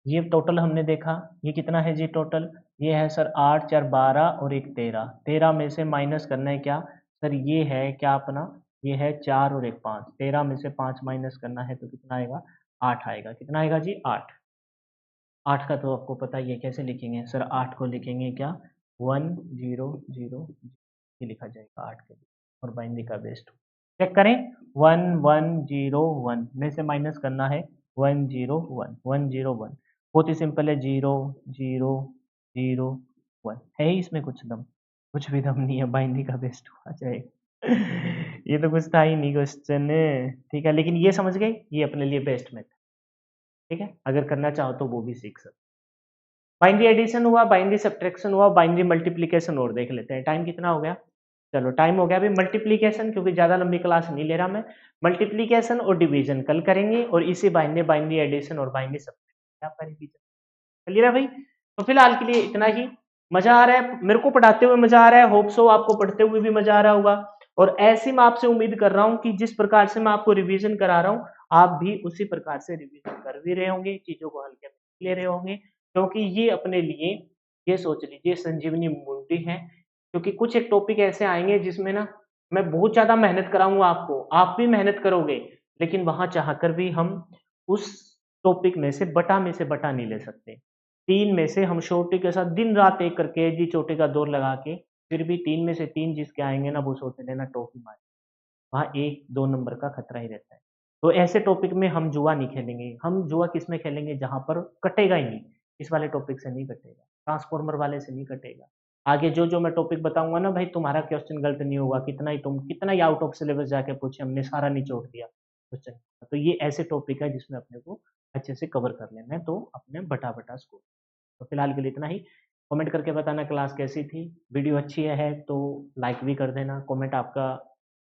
ये टोटल हमने देखा, ये कितना है जी टोटल, ये है सर 8 4 12 और 1 13, 13 में से माइनस करना है क्या, सर ये है क्या अपना, ये है 4 और 1 5, 13 में से 5 माइनस करना है तो कितना आएगा, 8 आएगा, कितना आएगा जी 8, 8 का तो आपको पता ही है कैसे लिखेंगे, सर 8 को लिखेंगे क्या, 1 0 0, ये लिखा जाएगा 8 के लिए, और बाइनरी का बेस्ट चेक करें, 1 1 0 1 में से माइनस करना है, 1 0 1 1 0 1, बहुत ही सिंपल है, 0 0 0 1, है ही इसमें कुछ दम, कुछ भी दम नहीं है, बाइनरी का बेस्ट आ जाएगा। ये तो कुछ था ही नहीं क्वेश्चन, ठीक है, लेकिन ये समझ गए, ये अपने लिए बेस्ट मेथड, ठीक है, अगर करना चाहो तो वो भी सीख सकते। बाइनरी एडिशन हुआ, बाइनरी सब्ट्रैक्शन हुआ, बाइनरी मल्टीप्लिकेशन और देख लेते हैं, टाइम कितना हो गया, चलो टाइम हो गया अभी, मल्टीप्लिकेशन क्योंकि ज़्यादा लंबी क्लास नहीं ले रहा मैं, मल्टीप्लिकेशन और डिवीजन कल करेंगे, और इसी बाइनरी बाइनरी एडिशन और बाइनरी सब्ट्रैक्शन आपका रिवीजन क्लियर है भाई। तो फिलहाल के लिए इतना ही, मजा आ रहा है मेरे को पढ़ाते हुए, मजा आ रहा है, होप सो आपको पढ़ते हुए भी मजा आ रहा होगा, और ऐसी मैं आपसे उम्मीद कर रहा हूँ कि जिस प्रकार से मैं आपको रिवीजन करा रहा हूँ, आप भी उसी प्रकार से रिवीजन कर भी रहे होंगे, चीजों को हल्के में ले रहे होंगे, क्योंकि ये अपने लिए, ये सोच लीजिए संजीवनी मूर्ति है, क्योंकि कुछ एक टॉपिक ऐसे आएंगे जिसमें ना मैं बहुत ज्यादा मेहनत कराऊंगा आपको, आप भी मेहनत करोगे, लेकिन वहां चाहकर भी हम उस टॉपिक में से बटा नहीं ले सकते, 3 में से हम छोटे के साथ दिन रात एक करके जी चोटी का दौर लगा के, फिर भी 3 में से 3 जिसके आएंगे ना वो सोच लेना टॉप ही मारे, वहाँ 1-2 नंबर का खतरा ही रहता है। तो ऐसे टॉपिक में हम जुआ नहीं खेलेंगे, हम जुआ किसमें खेलेंगे जहाँ पर कटेगा ही नहीं, इस वाले टॉपिक से नहीं कटेगा, ट्रांसफॉर्मर वाले से नहीं कटेगा। आगे जो मैं टॉपिक बताऊंगा ना भाई, तुम्हारा क्वेश्चन गलत नहीं होगा, कितना ही आउट ऑफ सिलेबस जाके पूछे, हमने सारा निचोड़ दिया क्वेश्चन। तो ये ऐसे टॉपिक है जिसमें अपने को अच्छे से कवर कर लेना है, तो अपने बटा स्कोर। तो फिलहाल के लिए इतना ही, कमेंट करके बताना क्लास कैसी थी, वीडियो अच्छी है तो लाइक भी कर देना, कमेंट आपका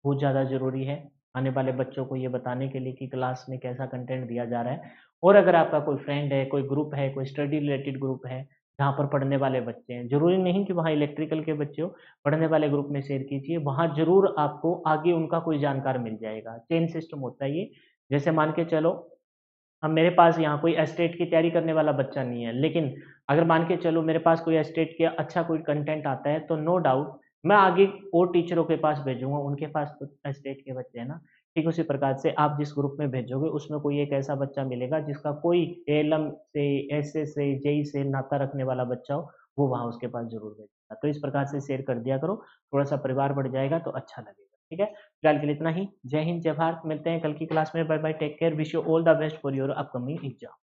बहुत ज़्यादा ज़रूरी है आने वाले बच्चों को ये बताने के लिए कि क्लास में कैसा कंटेंट दिया जा रहा है, और अगर आपका कोई फ्रेंड है, कोई ग्रुप है, कोई स्टडी रिलेटेड ग्रुप है, जहाँ पर पढ़ने वाले बच्चे हैं। ज़रूरी नहीं कि वहाँ इलेक्ट्रिकल के बच्चे हो, पढ़ने वाले ग्रुप में शेयर कीजिए, वहाँ ज़रूर आपको आगे उनका कोई जानकार मिल जाएगा। चेन सिस्टम होता है ये, जैसे मान के चलो अब मेरे पास यहाँ कोई एस्टेट की तैयारी करने वाला बच्चा नहीं है, लेकिन अगर मान के चलो मेरे पास कोई एस्टेट का अच्छा कोई कंटेंट आता है, तो नो डाउट मैं आगे और टीचरों के पास भेजूँगा, उनके पास तो एस्टेट के बच्चे हैं ना। ठीक उसी प्रकार से आप जिस ग्रुप में भेजोगे, उसमें कोई एक ऐसा बच्चा मिलेगा जिसका कोई एएलएम से, एसए से, जेईई से नाता रखने वाला बच्चा हो, वो वहाँ उसके पास ज़रूर भेजेगा। तो इस प्रकार से शेयर कर दिया करो, थोड़ा-सा परिवार बढ़ जाएगा तो अच्छा लगेगा, ठीक है? फिलहाल के लिए इतना ही। जय हिंद, जय भारत। मिलते हैं कल की क्लास में। Bye bye, take care, wish you all the best for your upcoming exam.